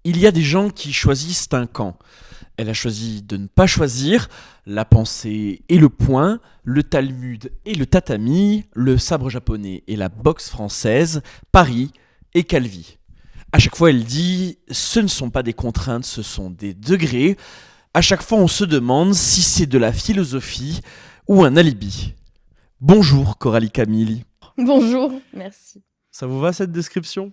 Il y a des gens qui choisissent un camp. Elle a choisi de ne pas choisir la pensée et le poing, le Talmud et le tatami, le sabre japonais et la boxe française, Paris et Calvi. À chaque fois, elle dit ce ne sont pas des contraintes, ce sont des degrés. À chaque fois, on se demande si c'est de la philosophie ou un alibi. Bonjour Coralie Camille. Bonjour, merci. Ça vous va cette description?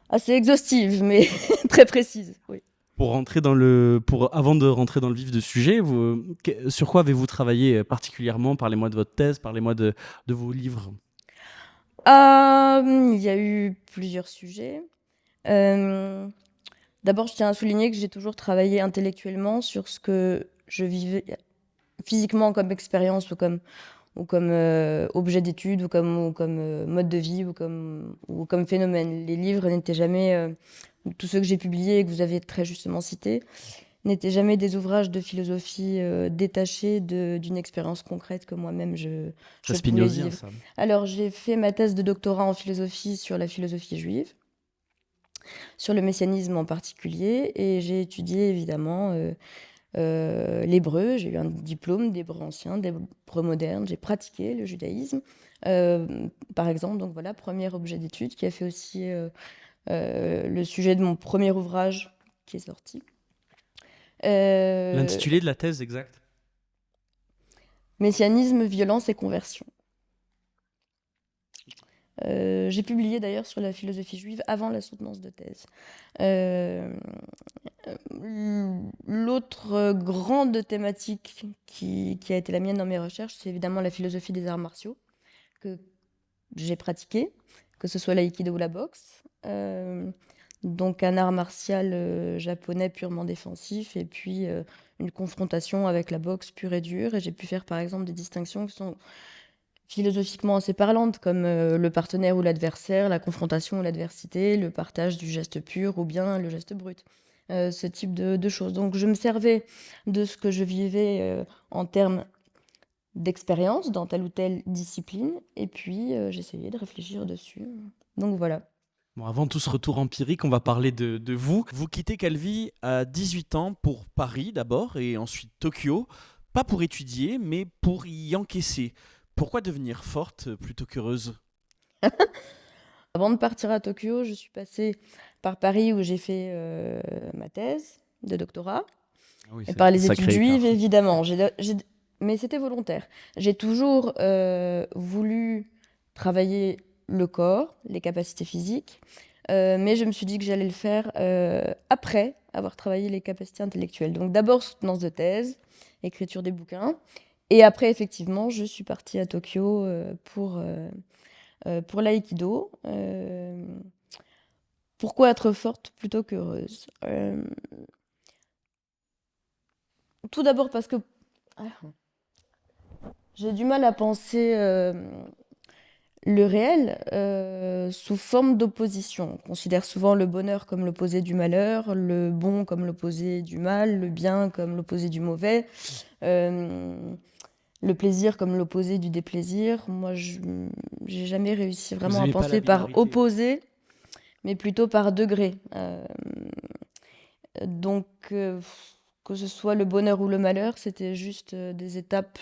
Assez exhaustive, mais très précise, oui. Avant de rentrer dans le vif du sujet, sur quoi avez-vous travaillé particulièrement? Parlez-moi de votre thèse, parlez-moi de vos livres. Il y a eu plusieurs sujets. Euh, D'abord, je tiens à souligner que j'ai toujours travaillé intellectuellement sur ce que je vivais physiquement comme expérience ou comme objet d'étude ou comme mode de vie ou comme phénomène. Les livres n'étaient jamais, tous ceux que j'ai publiés et que vous avez très justement cités, n'étaient jamais des ouvrages de philosophie détachés d'une expérience concrète que moi-même Très je pouvais spinozien, vivre. ça. Alors, j'ai fait ma thèse de doctorat en philosophie sur la philosophie juive, sur le messianisme en particulier, et j'ai étudié évidemment l'hébreu. J'ai eu un diplôme d'hébreu ancien, d'hébreu moderne. J'ai pratiqué le judaïsme, par exemple. Donc voilà, premier objet d'étude qui a fait aussi le sujet de mon premier ouvrage qui est sorti. Euh, L'intitulé de la thèse exact. Messianisme, violence et conversion. J'ai publié d'ailleurs sur la philosophie juive avant la soutenance de thèse. Euh, L'autre grande thématique qui a été la mienne dans mes recherches, c'est évidemment la philosophie des arts martiaux que j'ai pratiquée, que ce soit l'aïkido ou la boxe. Donc un art martial japonais purement défensif et puis une confrontation avec la boxe pure et dure. Et j'ai pu faire par exemple des distinctions qui sont philosophiquement assez parlantes, comme le partenaire ou l'adversaire, la confrontation ou l'adversité, le partage du geste pur ou bien le geste brut. Ce type de choses. Donc je me servais de ce que je vivais en termes d'expérience dans telle ou telle discipline, et puis j'essayais de réfléchir dessus. Donc voilà. Bon, avant tout ce retour empirique, on va parler de vous. Vous quittez Calvi à 18 ans pour Paris d'abord et ensuite Tokyo, pas pour étudier, mais pour y encaisser. Pourquoi devenir forte plutôt qu'heureuse? Avant de partir à Tokyo, je suis passée par Paris où j'ai fait ma thèse de doctorat. Ah oui, Et c'est par un les études sacré juives, écart. évidemment. Mais c'était volontaire. J'ai toujours voulu travailler le corps, les capacités physiques, mais je me suis dit que j'allais le faire après avoir travaillé les capacités intellectuelles. Donc d'abord soutenance de thèse, écriture des bouquins, et après, effectivement, je suis partie à Tokyo pour l'aïkido. Pourquoi être forte plutôt qu'heureuse? Tout d'abord parce que ah, j'ai du mal à penser le réel sous forme d'opposition. On considère souvent le bonheur comme l'opposé du malheur, le bon comme l'opposé du mal, le bien comme l'opposé du mauvais, euh, le plaisir comme l'opposé du déplaisir. Moi, je j'ai jamais réussi Vous vraiment à n'aimez pas la penser par binarité. opposé, mais plutôt par degré. Donc, que ce soit le bonheur ou le malheur, c'était juste des étapes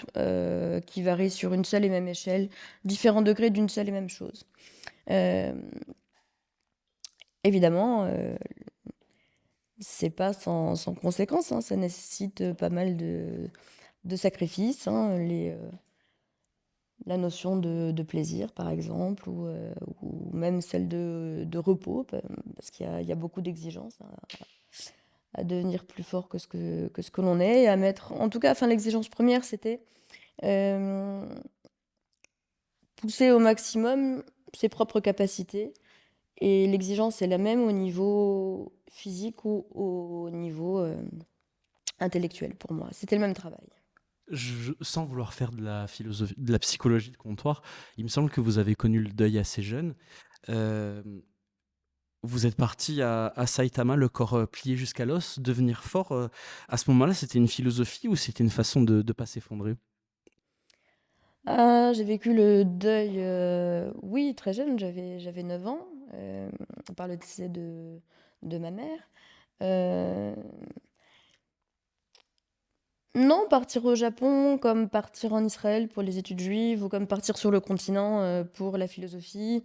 qui varient sur une seule et même échelle, différents degrés d'une seule et même chose. Euh, Évidemment, c'est pas sans conséquence, hein, ça nécessite pas mal de sacrifices, hein, la notion de plaisir, par exemple, ou même celle de repos, parce qu'il y a beaucoup d'exigences, hein, à devenir plus fort que ce que l'on est, et à mettre, en tout cas, enfin, l'exigence première, c'était euh, pousser au maximum ses propres capacités. Et l'exigence est la même au niveau physique ou au niveau intellectuel pour moi. C'était le même travail. Sans vouloir faire de la philosophie, de la psychologie de comptoir, il me semble que vous avez connu le deuil assez jeune. Euh, Vous êtes parti à Saitama, le corps plié jusqu'à l'os, devenir fort. À ce moment-là, c'était une philosophie ou c'était une façon de ne pas s'effondrer? Ah, j'ai vécu le deuil, oui, très jeune, j'avais 9 ans, par le décès de ma mère. Euh, Non, partir au Japon, comme partir en Israël pour les études juives, ou comme partir sur le continent pour la philosophie.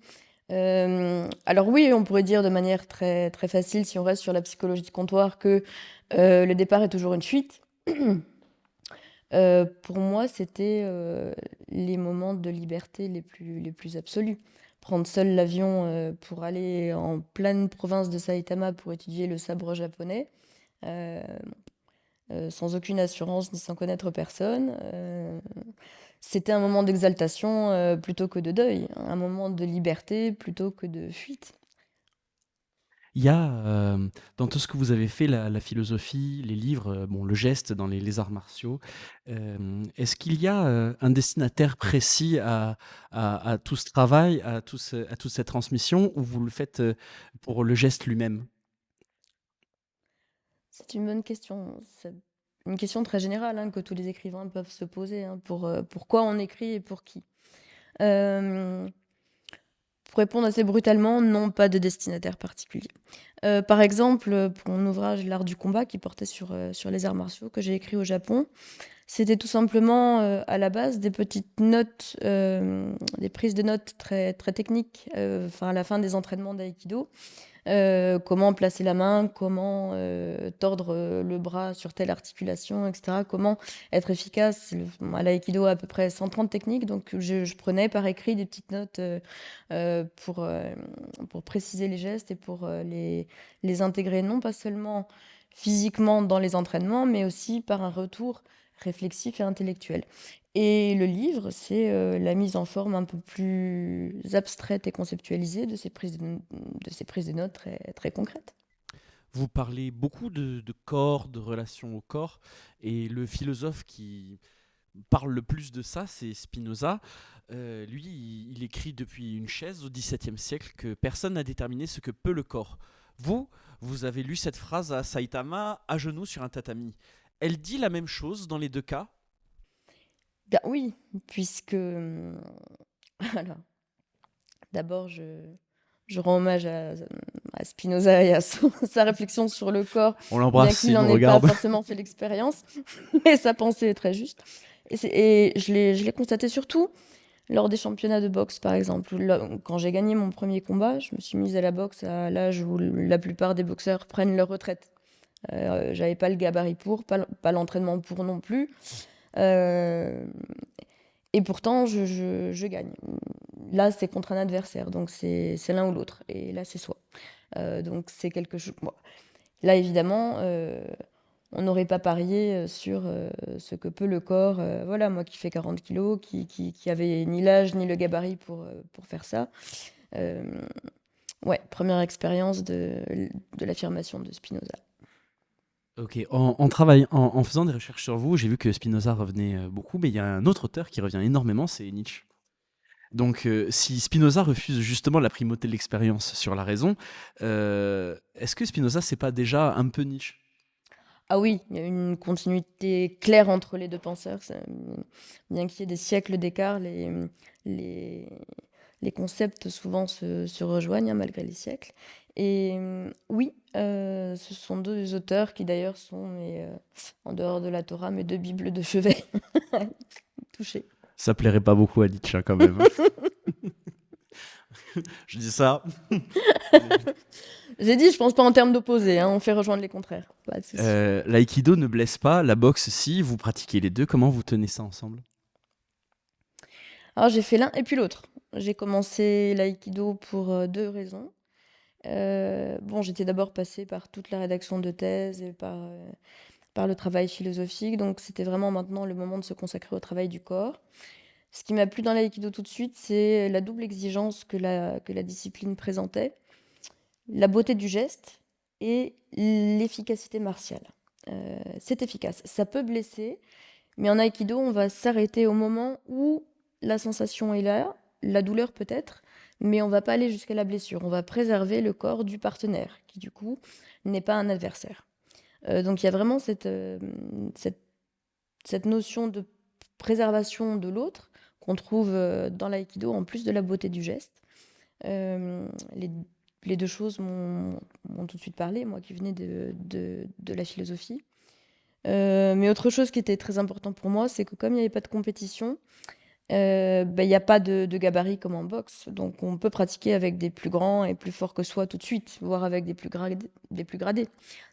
Alors oui, on pourrait dire de manière très, très facile, si on reste sur la psychologie de comptoir, que le départ est toujours une fuite. Pour moi, c'était les moments de liberté les plus absolus. Prendre seul l'avion pour aller en pleine province de Saitama pour étudier le sabre japonais, euh, sans aucune assurance ni sans connaître personne. C'était un moment d'exaltation plutôt que de deuil, un moment de liberté plutôt que de fuite. Il y a, dans tout ce que vous avez fait, la philosophie, les livres, bon, le geste dans les arts martiaux, est-ce qu'il y a, un destinataire précis à tout ce travail, à toute cette transmission ou vous le faites, pour le geste lui-même? C'est une bonne question. C'est une question très générale hein, que tous les écrivains peuvent se poser. Hein, pourquoi on écrit et pour qui. Euh, pour répondre assez brutalement, non, pas de destinataire particulier. Par exemple, pour mon ouvrage L'art du combat, qui portait sur les arts martiaux, que j'ai écrit au Japon, c'était tout simplement à la base des petites notes, des prises de notes très, très techniques, à la fin des entraînements d'aïkido. Comment placer la main, comment tordre le bras sur telle articulation, etc. Comment être efficace. À l'aïkido, à peu près 130 techniques, donc je prenais par écrit des petites notes euh, pour, euh, pour préciser les gestes et pour les intégrer non pas seulement physiquement dans les entraînements, mais aussi par un retour réflexif et intellectuel. Et le livre, c'est la mise en forme un peu plus abstraite et conceptualisée de ces prises de notes très, très concrètes. Vous parlez beaucoup de corps, de relation au corps, et le philosophe qui parle le plus de ça, c'est Spinoza. Lui, il écrit depuis une chaise au XVIIe siècle que personne n'a déterminé ce que peut le corps. Vous, vous avez lu cette phrase à Saitama, à genoux sur un tatami. Elle dit la même chose dans les deux cas. Oui, puisque voilà, d'abord je rends hommage à Spinoza et à sa réflexion sur le corps, On bien l'embrasse qu'il s'il n'en nous ait pas regarde. forcément fait l'expérience, mais sa pensée est très juste. Et je l'ai constaté surtout lors des championnats de boxe, par exemple. Quand j'ai gagné mon premier combat, je me suis mise à la boxe à l'âge où la plupart des boxeurs prennent leur retraite. J'avais pas le gabarit pour, pas l'entraînement pour non plus. Euh, et pourtant, je gagne. Là, c'est contre un adversaire, donc c'est l'un ou l'autre. Et là, c'est soi. Donc c'est quelque chose. Bon. Là, évidemment, on n'aurait pas parié sur ce que peut le corps. Voilà, moi qui fais 40 kilos, qui avait ni l'âge ni le gabarit pour faire ça. Euh, ouais, première expérience de l'affirmation de Spinoza. Ok, en faisant des recherches sur vous, j'ai vu que Spinoza revenait beaucoup, mais il y a un autre auteur qui revient énormément, c'est Nietzsche. Donc, si Spinoza refuse justement la primauté de l'expérience sur la raison, est-ce que Spinoza, c'est pas déjà un peu Nietzsche? Ah oui, il y a une continuité claire entre les deux penseurs. Bien qu'il y ait des siècles d'écart, les, les concepts souvent se rejoignent hein, malgré les siècles. Et oui, ce sont deux auteurs qui d'ailleurs sont, en dehors de la Torah, mes deux bibles de chevet. Touché. Ça plairait pas beaucoup à Nietzsche, hein, quand même. Je dis ça. J'ai dit, je pense pas en termes d'opposés, hein, on fait rejoindre les contraires. Pas de souci. L'aïkido ne blesse pas, la boxe si, vous pratiquez les deux, comment vous tenez ça ensemble? Alors j'ai fait l'un et puis l'autre. J'ai commencé l'aïkido pour deux raisons. Bon, j'étais d'abord passée par toute la rédaction de thèse et par le travail philosophique, donc c'était vraiment maintenant le moment de se consacrer au travail du corps. Ce qui m'a plu dans l'aïkido tout de suite, c'est la double exigence que la discipline présentait, la beauté du geste et l'efficacité martiale. C'est efficace. Ça peut blesser, mais en aïkido, on va s'arrêter au moment où la sensation est là, la douleur peut-être, mais on va pas aller jusqu'à la blessure. On va préserver le corps du partenaire, qui du coup n'est pas un adversaire. Donc il y a vraiment cette, cette notion de préservation de l'autre qu'on trouve dans l'aïkido, en plus de la beauté du geste. Les, les deux choses m'ont tout de suite parlé, moi qui venais de la philosophie. Mais autre chose qui était très important pour moi, c'est que comme il n'y avait pas de compétition, il y a pas de gabarit comme en boxe. Donc on peut pratiquer avec des plus grands et plus forts que soi tout de suite, voire avec des plus gradés.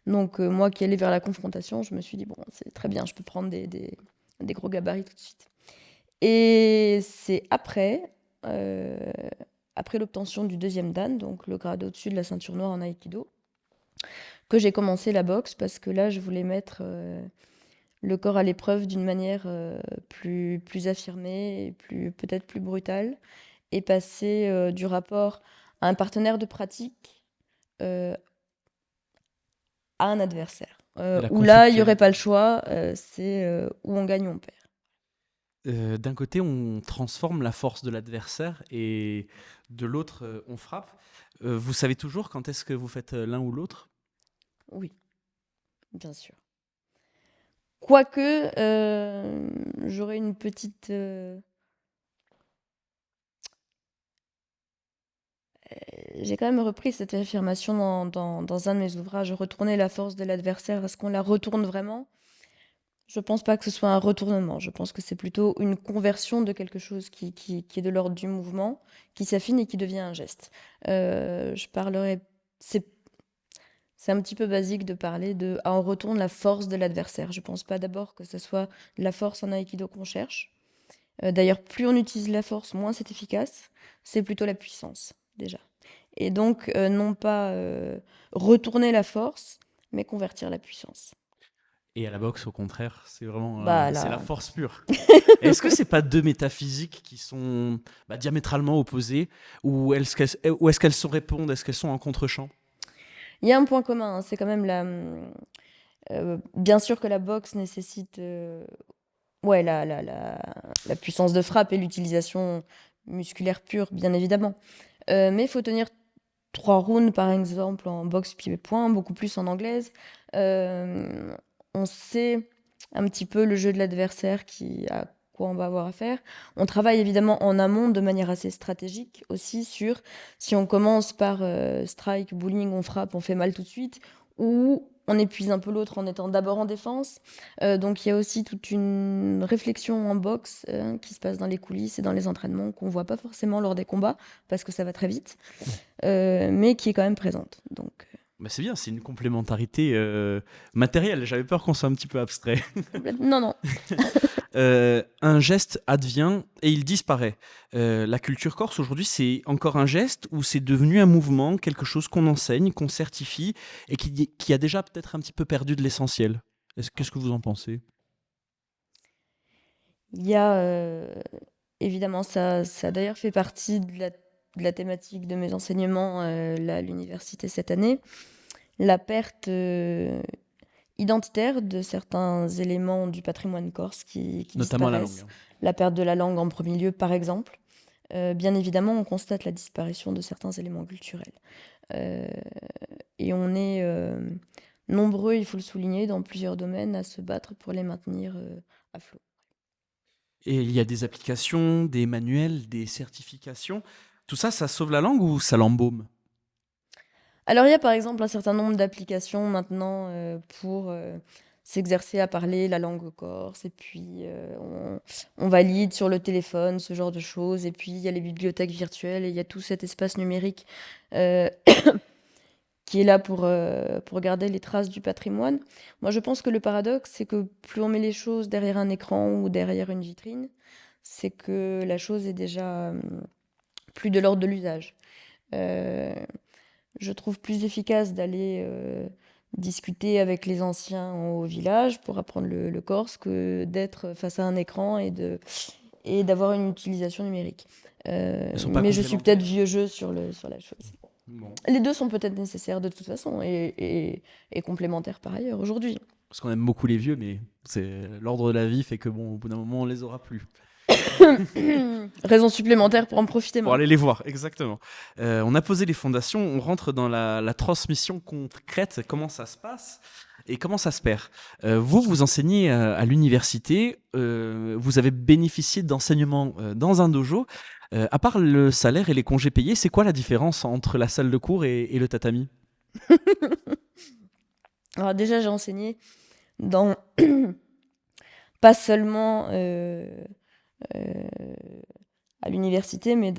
Donc moi qui allais vers la confrontation, je me suis dit, bon, c'est très bien, je peux prendre des gros gabarits tout de suite. Et c'est euh, après l'obtention du deuxième dan, donc le grade au-dessus de la ceinture noire en aïkido, que j'ai commencé la boxe parce que là, je voulais mettre le corps à l'épreuve d'une manière plus affirmée et peut-être plus brutale, et passer du rapport à un partenaire de pratique euh, à un adversaire. Et la Où là, il n'y aurait conflictualité. pas le choix, c'est où on gagne ou on perd. D'un côté, on transforme la force de l'adversaire et de l'autre, on frappe. Vous savez toujours quand est-ce que vous faites l'un ou l'autre? Oui, bien sûr. Quoique, j'aurais une petite... j'ai quand même repris cette affirmation dans un de mes ouvrages, retourner la force de l'adversaire. Est-ce qu'on la retourne vraiment? Je pense pas que ce soit un retournement. Je pense que c'est plutôt une conversion de quelque chose qui est de l'ordre du mouvement, qui s'affine et qui devient un geste. Je parlerai... C'est c'est un petit peu basique de parler de ah, on retourne la force de l'adversaire. Je pense pas d'abord que ce soit la force en aïkido qu'on cherche. D'ailleurs, plus on utilise la force, moins c'est efficace. C'est plutôt la puissance, déjà. Et donc, non pas retourner la force, mais convertir la puissance. Et à la boxe, au contraire, c'est vraiment Bah c'est la là, force pure. Est-ce que c'est pas deux métaphysiques qui sont diamétralement opposées ou est-ce qu'elles se répondent? Est-ce qu'elles sont en contre-champ? il y a un point commun, hein, c'est quand même bien sûr que la boxe nécessite ouais, la puissance de frappe et l'utilisation musculaire pure, bien évidemment. Mais il faut tenir 3 rounds, par exemple, en boxe pied-point, beaucoup plus en anglaise. Euh, on sait un petit peu le jeu de l'adversaire, à quoi on va avoir affaire. On travaille évidemment en amont de manière assez stratégique aussi sur si on commence par strike, bowling, on frappe, on fait mal tout de suite, ou on épuise un peu l'autre en étant d'abord en défense. Donc il y a aussi toute une réflexion en boxe qui se passe dans les coulisses et dans les entraînements qu'on voit pas forcément lors des combats parce que ça va très vite, mais qui est quand même présente. Donc, Bah, c'est bien, c'est une complémentarité matérielle. J'avais peur qu'on soit un petit peu abstrait. non, non. Un geste advient et il disparaît. La culture corse aujourd'hui, c'est encore un geste ou c'est devenu un mouvement, quelque chose qu'on enseigne, qu'on certifie et qui a déjà peut-être un petit peu perdu de l'essentiel. Qu'est-ce que vous en pensez? Il y a évidemment, ça a d'ailleurs fait partie de la thématique de mes enseignements là, à l'université cette année, la perte identitaire de certains éléments du patrimoine corse qui Notamment la langue, disparaissent. hein. La perte de la langue en premier lieu, par exemple. Bien évidemment, on constate la disparition de certains éléments culturels. Euh, et on est nombreux, il faut le souligner, dans plusieurs domaines à se battre pour les maintenir à flot. Et il y a des applications, des manuels, des certifications. Tout ça, ça sauve la langue ou ça l'embaume? Alors il y a par exemple un certain nombre d'applications maintenant pour s'exercer à parler la langue corse, et puis on valide sur le téléphone, ce genre de choses, et puis il y a les bibliothèques virtuelles, et il y a tout cet espace numérique euh, qui est là pour garder les traces du patrimoine. Moi, je pense que le paradoxe, c'est que plus on met les choses derrière un écran ou derrière une vitrine, c'est que la chose est déjà plus de l'ordre de l'usage. Euh, je trouve plus efficace d'aller discuter avec les anciens au village pour apprendre le corse que d'être face à un écran et d'avoir une utilisation numérique. Elles sont pas Mais je suis peut-être complémentaires. vieux jeu sur la chose. Bon. Les deux sont peut-être nécessaires de toute façon et complémentaires par ailleurs aujourd'hui. Parce qu'on aime beaucoup les vieux, mais c'est l'ordre de la vie fait que bon, au bout d'un moment, on les aura plus. Raison supplémentaire pour en profiter Pour aller maintenant. les voir, exactement. On a posé les fondations, on rentre dans la transmission concrète, comment ça se passe et comment ça se perd. Vous enseignez à l'université, vous avez bénéficié d'enseignements dans un dojo. À part le salaire et les congés payés, c'est quoi la différence entre la salle de cours et le tatami? Alors déjà, j'ai enseigné dans pas seulement euh, à l'université, mais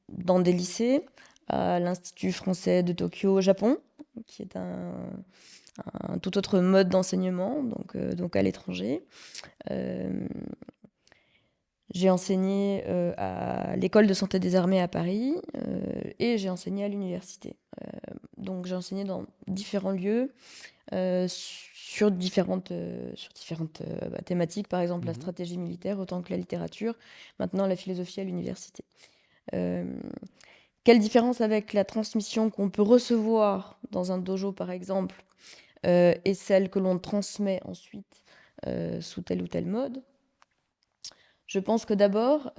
dans des lycées, à l'Institut français de Tokyo au Japon, qui est un tout autre mode d'enseignement, donc à l'étranger. Euh, j'ai enseigné à l'école de santé des armées à Paris et j'ai enseigné à l'université. Donc j'ai enseigné dans différents lieux sur différentes thématiques, par exemple la Mhm. stratégie militaire autant que la littérature, maintenant la philosophie à l'université. Euh, Quelle différence avec la transmission qu'on peut recevoir dans un dojo, par exemple, et celle que l'on transmet ensuite sous tel ou tel mode? Je pense que d'abord,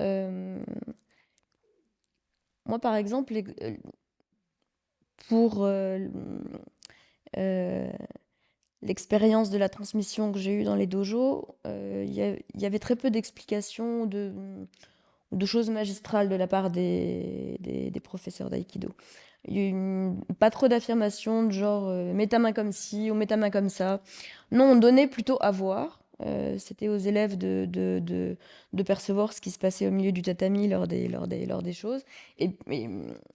moi, par exemple, pour euh, l'expérience de la transmission que j'ai eue dans les dojos, il y avait très peu d'explications de choses magistrales de la part des professeurs d'aïkido. Il y a eu pas trop d'affirmations de genre mets ta main comme ci ou mets ta main comme ça. Non, on donnait plutôt à voir. C'était aux élèves de percevoir ce qui se passait au milieu du tatami lors des choses et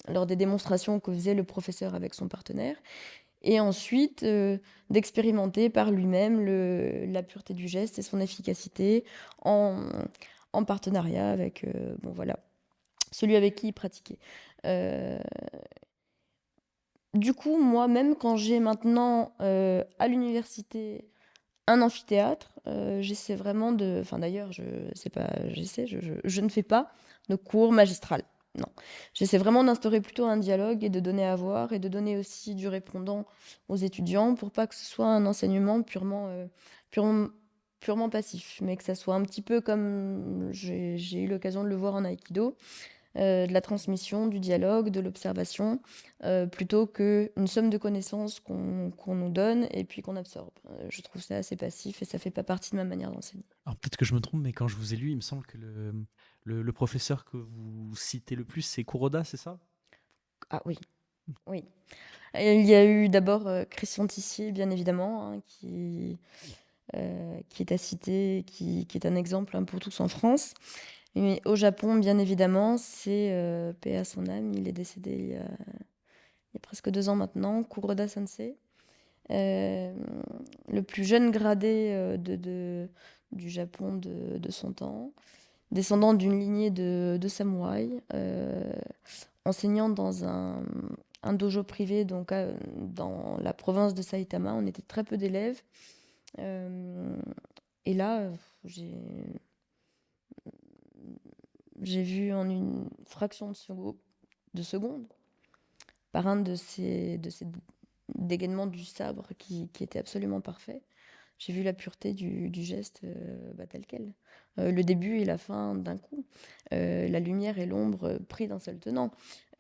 lors des démonstrations que faisait le professeur avec son partenaire. Et ensuite, d'expérimenter par lui-même la pureté du geste et son efficacité en, en partenariat avec bon, voilà, celui avec qui il pratiquait. Euh, du coup, moi, même quand j'ai maintenant à l'université un amphithéâtre, j'essaie vraiment de. Enfin, d'ailleurs, c'est pas, j'essaie, je ne fais pas de cours magistral. Non. J'essaie vraiment d'instaurer plutôt un dialogue et de donner à voir et de donner aussi du répondant aux étudiants pour pas que ce soit un enseignement purement, purement passif, mais que ça soit un petit peu comme j'ai eu l'occasion de le voir en aïkido, de la transmission, du dialogue, de l'observation, plutôt qu'une somme de connaissances qu'on nous donne et puis qu'on absorbe. Je trouve ça assez passif et ça fait pas partie de ma manière d'enseigner. Alors peut-être que je me trompe, mais quand je vous ai lu, il me semble que le professeur que vous citez le plus, c'est Kuroda, c'est ça? Ah oui, oui. Et il y a eu d'abord Christian Tissier, bien évidemment, hein, qui est à citer, qui est un exemple hein, pour tous en France. Mais au Japon, bien évidemment, c'est paix à son âme, il est décédé il y a presque 2 ans maintenant, Kuroda Sensei. Euh, le plus jeune gradé du Japon de son temps, descendant d'une lignée de samouraïs, enseignant dans un dojo privé donc dans la province de Saitama. On était très peu d'élèves. Euh, et là, j'ai vu en une fraction de seconde, par un de ces dégainements du sabre qui était absolument parfait. J'ai vu la pureté du geste tel quel. Le début et la fin d'un coup. La lumière et l'ombre pris d'un seul tenant.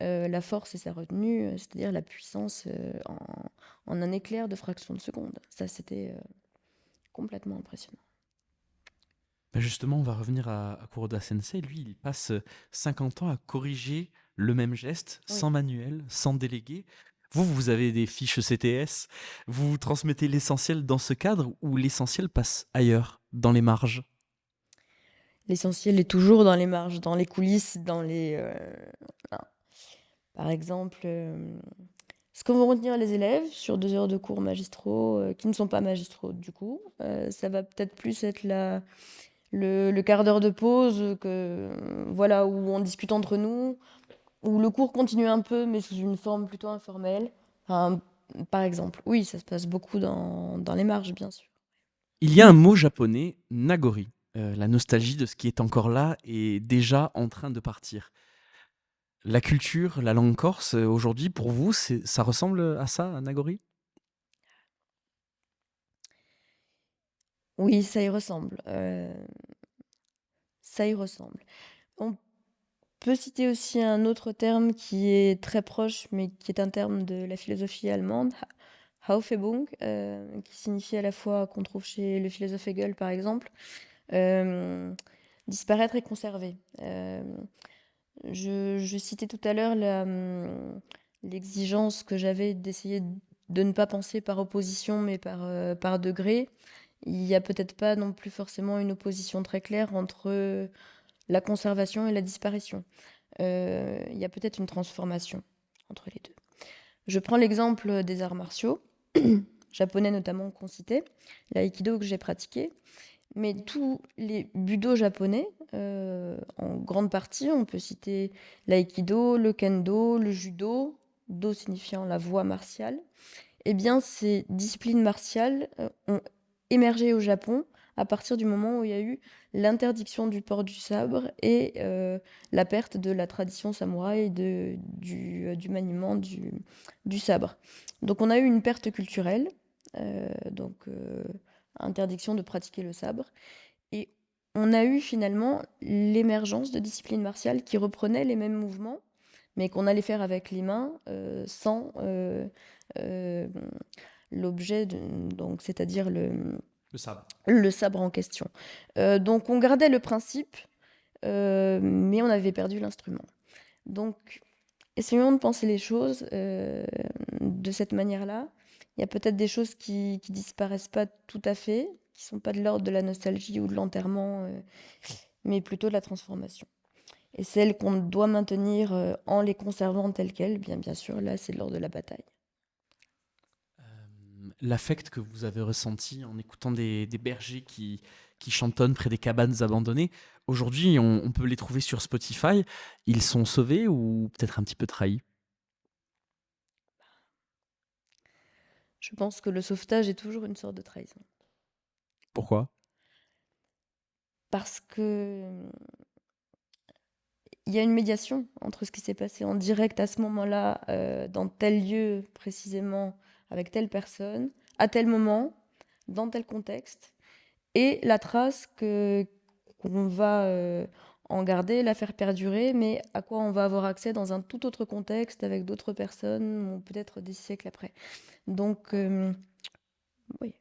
La force et sa retenue, c'est-à-dire la puissance en un éclair de fraction de seconde. Ça, c'était complètement impressionnant. Bah, justement, on va revenir à Kuroda Sensei. Lui, il passe 50 ans à corriger le même geste, Oui. sans manuel, sans délégué. Vous avez des fiches CTS, vous transmettez l'essentiel dans ce cadre ou l'essentiel passe ailleurs, dans les marges? L'essentiel est toujours dans les marges, dans les coulisses, voilà. Par exemple, ce que vont retenir les élèves sur 2 heures de cours magistraux, qui ne sont pas magistraux du coup, ça va peut-être plus être le quart d'heure de pause voilà, où on discute entre nous, où le cours continue un peu, mais sous une forme plutôt informelle. Enfin, par exemple, oui, ça se passe beaucoup dans les marges, bien sûr. Il y a un mot japonais, nagori. La nostalgie de ce qui est encore là est déjà en train de partir. La culture, la langue corse, aujourd'hui, pour vous, ça ressemble à ça, à nagori? Oui, ça y ressemble. Ça y ressemble. On peut citer aussi un autre terme qui est très proche, mais qui est un terme de la philosophie allemande, Aufhebung, qui signifie à la fois qu'on trouve chez le philosophe Hegel, par exemple, euh, disparaître et conserver. Je citais tout à l'heure l'exigence que j'avais d'essayer de ne pas penser par opposition, mais par degré. Il n'y a peut-être pas non plus forcément une opposition très claire entre la conservation et la disparition. Il y a peut-être une transformation entre les deux. Je prends l'exemple des arts martiaux, japonais notamment qu'on citait, l'aïkido que j'ai pratiqué, mais tous les budo japonais, en grande partie, on peut citer l'aïkido, le kendo, le judo, do signifiant la voie martiale, eh bien ces disciplines martiales ont émergé au Japon à partir du moment où il y a eu l'interdiction du port du sabre et la perte de la tradition samouraï et du maniement du sabre. Donc on a eu une perte culturelle, interdiction de pratiquer le sabre, et on a eu finalement l'émergence de disciplines martiales qui reprenaient les mêmes mouvements, mais qu'on allait faire avec les mains sans euh, l'objet, donc c'est-à-dire Le sabre. le sabre en question. Donc on gardait le principe, mais on avait perdu l'instrument. Donc essayons de penser les choses de cette manière-là. Il y a peut-être des choses qui disparaissent pas tout à fait, qui sont pas de l'ordre de la nostalgie ou de l'enterrement, mais plutôt de la transformation. Et celles qu'on doit maintenir en les conservant telles quelles, bien sûr, là, c'est de l'ordre de la bataille. L'affect que vous avez ressenti en écoutant des bergers qui chantonnent près des cabanes abandonnées, aujourd'hui, on peut les trouver sur Spotify. Ils sont sauvés ou peut-être un petit peu trahis? Je pense que le sauvetage est toujours une sorte de trahison. Pourquoi? Parce que il y a une médiation entre ce qui s'est passé en direct à ce moment-là, dans tel lieu précisément, avec telle personne, à tel moment, dans tel contexte, et la trace qu'on va en garder, la faire perdurer, mais à quoi on va avoir accès dans un tout autre contexte, avec d'autres personnes, ou peut-être des siècles après. Donc, oui.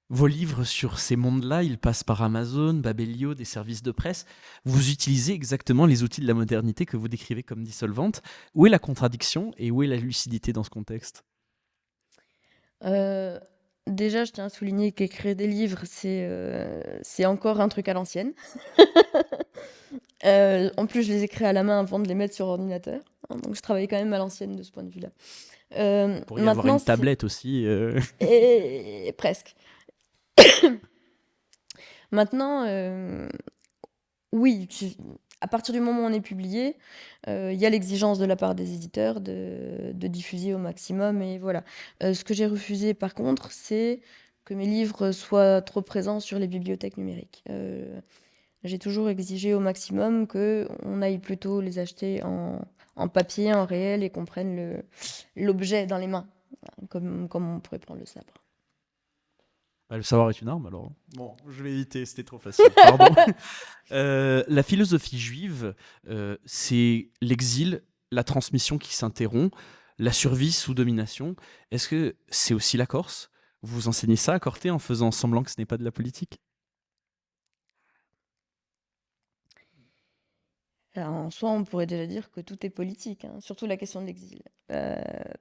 Vos livres sur ces mondes-là, ils passent par Amazon, Babelio, des services de presse. Vous utilisez exactement les outils de la modernité que vous décrivez comme dissolvantes. Où est la contradiction et où est la lucidité dans ce contexte? Euh, Déjà, je tiens à souligner qu'écrire des livres, c'est encore un truc à l'ancienne. En plus, je les écris à la main avant de les mettre sur ordinateur, hein, donc je travaille quand même à l'ancienne de ce point de vue-là. Vous pourriez avoir Maintenant, une c'est tablette aussi. presque. Maintenant, oui, à partir du moment où on est publié, il y a l'exigence de la part des éditeurs de diffuser au maximum et voilà. Ce que j'ai refusé par contre, c'est que mes livres soient trop présents sur les bibliothèques numériques. J'ai toujours exigé au maximum qu'on aille plutôt les acheter en papier, en réel et qu'on prenne l'objet dans les mains, comme on pourrait prendre le sabre. Bah, le savoir est une arme, alors. Bon, je vais éviter, c'était trop facile. Pardon. La philosophie juive, c'est l'exil, la transmission qui s'interrompt, la survie sous domination. Est-ce que c'est aussi la Corse? Vous enseignez ça à Corté en faisant semblant que ce n'est pas de la politique? Alors, en soi, on pourrait déjà dire que tout est politique, hein, surtout la question de l'exil.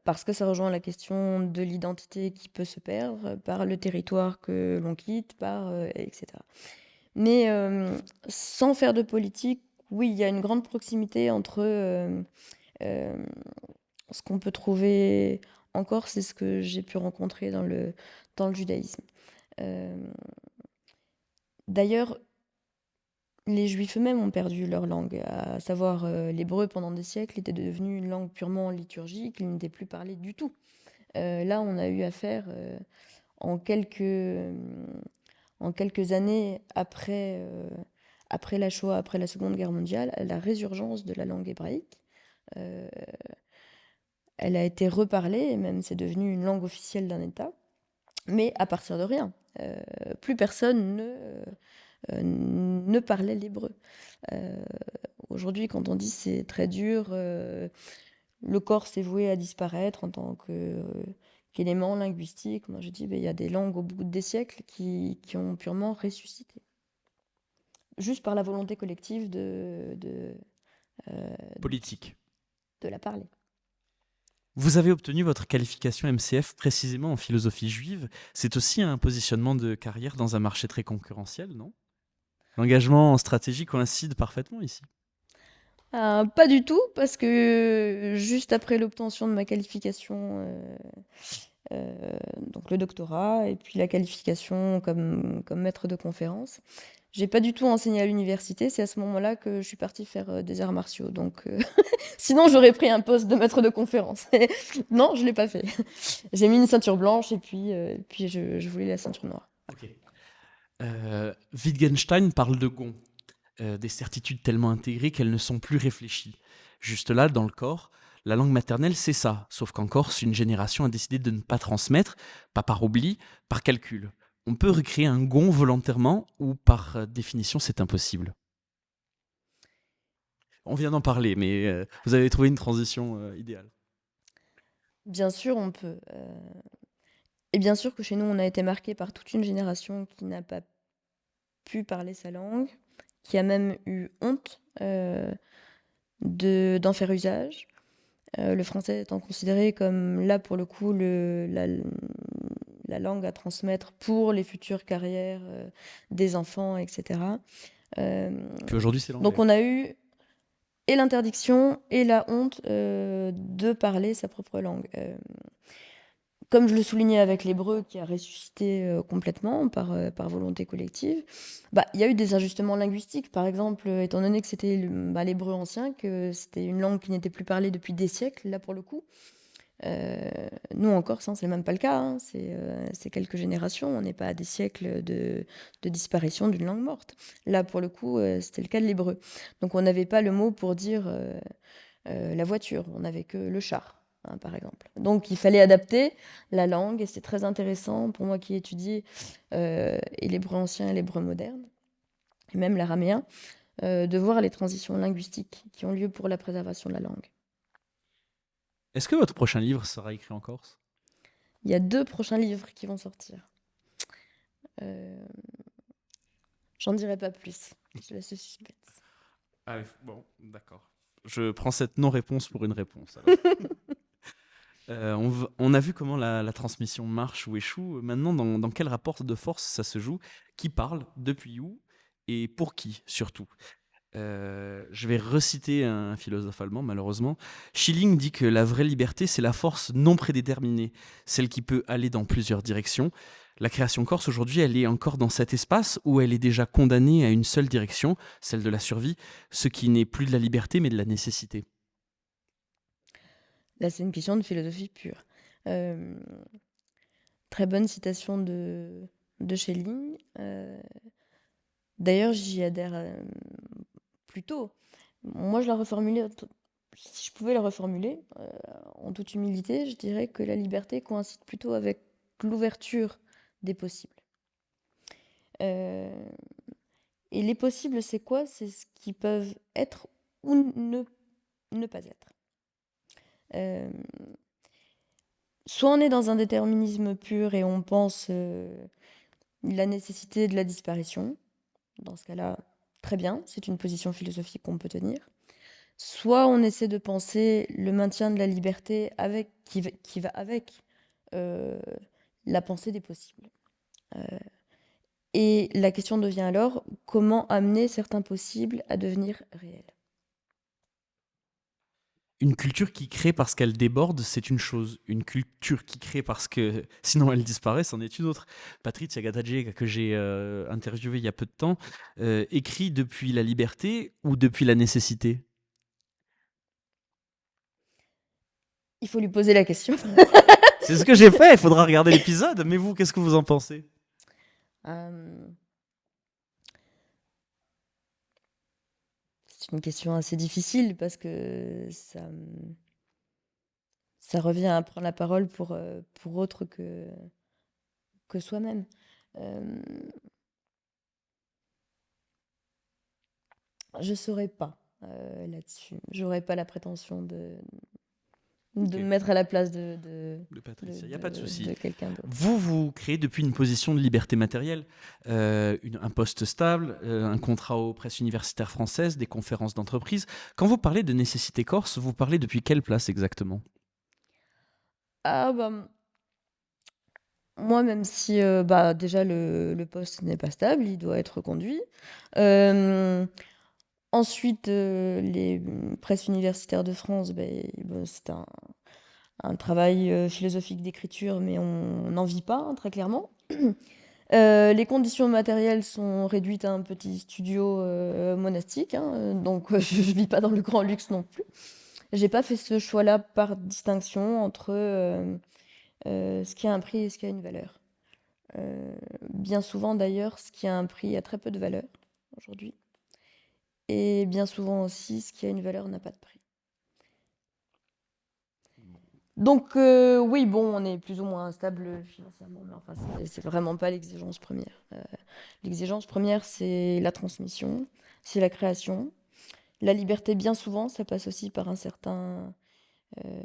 Parce que ça rejoint la question de l'identité qui peut se perdre par le territoire que l'on quitte, etc. Mais sans faire de politique, oui, il y a une grande proximité entre euh, ce qu'on peut trouver en Corse et ce que j'ai pu rencontrer dans le judaïsme. Euh, D'ailleurs, les Juifs eux-mêmes ont perdu leur langue, à savoir l'hébreu pendant des siècles était devenu une langue purement liturgique, il n'était plus parlé du tout. Là, on a eu affaire en en quelques années après la Shoah, après la Seconde Guerre mondiale, à la résurgence de la langue hébraïque. Euh, Elle a été reparlée, et même c'est devenu une langue officielle d'un État, mais à partir de rien. Plus personne ne parlait l'hébreu. Euh, Aujourd'hui, quand on dit c'est très dur, le corse est voué à disparaître en tant qu'élément linguistique. Moi, je dis, ben, il y a des langues au bout des siècles qui ont purement ressuscité, juste par la volonté collective euh, Politique. de la parler. Vous avez obtenu votre qualification MCF précisément en philosophie juive. C'est aussi un positionnement de carrière dans un marché très concurrentiel, non? L'engagement en stratégie coïncide parfaitement ici. Pas du tout, parce que juste après l'obtention de ma qualification, donc le doctorat et puis la qualification comme maître de conférence, j'ai pas du tout enseigné à l'université. C'est à ce moment-là que je suis partie faire des arts martiaux. Donc, sinon, j'aurais pris un poste de maître de conférence. Non, je l'ai pas fait. J'ai mis une ceinture blanche et puis je voulais la ceinture noire. Ok. Wittgenstein parle de Gon, des certitudes tellement intégrées qu'elles ne sont plus réfléchies. Juste là, dans le corps, la langue maternelle, c'est ça, sauf qu'en Corse, une génération a décidé de ne pas transmettre, pas par oubli, par calcul. On peut recréer un Gon volontairement ou par définition, c'est impossible. On vient d'en parler, mais vous avez trouvé une transition idéale. Bien sûr, on peut. Et bien sûr que chez nous, on a été marqué par toute une génération qui n'a pas pu parler sa langue, qui a même eu honte d'en faire usage. Le français étant considéré comme là, pour le coup, la langue à transmettre pour les futures carrières des enfants, etc. Euh, Puis aujourd'hui, c'est donc l'anglais. on a eu et l'interdiction et la honte de parler sa propre langue. Comme je le soulignais avec l'hébreu qui a ressuscité complètement par volonté collective, bah, il y a eu des ajustements linguistiques. Par exemple, étant donné que c'était l'hébreu ancien, que c'était une langue qui n'était plus parlée depuis des siècles, là pour le coup, nous en Corse, hein, c'est même pas le cas, hein, c'est quelques générations, on n'est pas à des siècles de disparition d'une langue morte. Là pour le coup, c'était le cas de l'hébreu. Donc on n'avait pas le mot pour dire la voiture, on n'avait que le char. Hein, par exemple. Donc il fallait adapter la langue et c'est très intéressant pour moi qui étudie et l'hébreu ancien et l'hébreu moderne, et même l'araméen, de voir les transitions linguistiques qui ont lieu pour la préservation de la langue. Est-ce que votre prochain livre sera écrit en Corse? Il y a 2 prochains livres qui vont sortir. Euh, J'en dirai pas plus. Je laisse le suspense. Ah, bon, d'accord. Je prends cette non-réponse pour une réponse. Alors. On a vu comment la transmission marche ou échoue. Maintenant, dans quel rapport de force ça se joue? Qui parle? Depuis où? Et pour qui, surtout? Je vais reciter un philosophe allemand, malheureusement. Schilling dit que la vraie liberté, c'est la force non prédéterminée, celle qui peut aller dans plusieurs directions. La création corse, aujourd'hui, elle est encore dans cet espace où elle est déjà condamnée à une seule direction, celle de la survie, ce qui n'est plus de la liberté, mais de la nécessité. Là, c'est une question de philosophie pure. Euh, Très bonne citation de Schelling. D'ailleurs, j'y adhère plutôt. Moi, je la reformulais. Si je pouvais la reformuler, en toute humilité, je dirais que la liberté coïncide plutôt avec l'ouverture des possibles. Euh, et les possibles, c'est quoi? C'est ce qui peuvent être ou ne pas être. Euh, Soit on est dans un déterminisme pur et on pense la nécessité de la disparition. Dans ce cas-là, très bien, c'est une position philosophique qu'on peut tenir. Soit on essaie de penser le maintien de la liberté qui va avec euh, la pensée des possibles. Et la question devient alors comment amener certains possibles à devenir réels. Une culture qui crée parce qu'elle déborde, c'est une chose. Une culture qui crée parce que sinon elle disparaît, c'en est une autre. Patrizia Gattagé, que j'ai interviewé il y a peu de temps, écrit depuis la liberté ou depuis la nécessité? Il faut lui poser la question. C'est ce que j'ai fait, il faudra regarder l'épisode. Mais vous, qu'est-ce que vous en pensez? Euh, c'est une question assez difficile parce que ça revient à prendre la parole pour autre que soi-même. Euh, je ne saurais pas là-dessus. J'aurais pas la prétention de Ok. me mettre à la place de, De de, Patricia, il n'y a pas de de, souci. de quelqu'un d'autre. Vous créez depuis une position de liberté matérielle, un poste stable, un contrat aux presses universitaires françaises, des conférences d'entreprise. Quand vous parlez de nécessité corse, vous parlez depuis quelle place exactement? Ah bah, moi, même si déjà le poste n'est pas stable, il doit être reconduit. Euh, Ensuite, les presses universitaires de France, c'est un travail philosophique d'écriture, mais on n'en vit pas, hein, très clairement. Les conditions matérielles sont réduites à un petit studio monastique, hein, donc je vis pas dans le grand luxe non plus. J'ai pas fait ce choix-là par distinction entre ce qui a un prix et ce qui a une valeur. Euh, Bien souvent d'ailleurs, ce qui a un prix a très peu de valeur aujourd'hui. Et bien souvent aussi, ce qui a une valeur n'a pas de prix. Donc oui, bon, on est plus ou moins instable financièrement, mais enfin, c'est vraiment pas l'exigence première. L'exigence première, c'est la transmission, c'est la création. La liberté, bien souvent, ça passe aussi par un certain euh,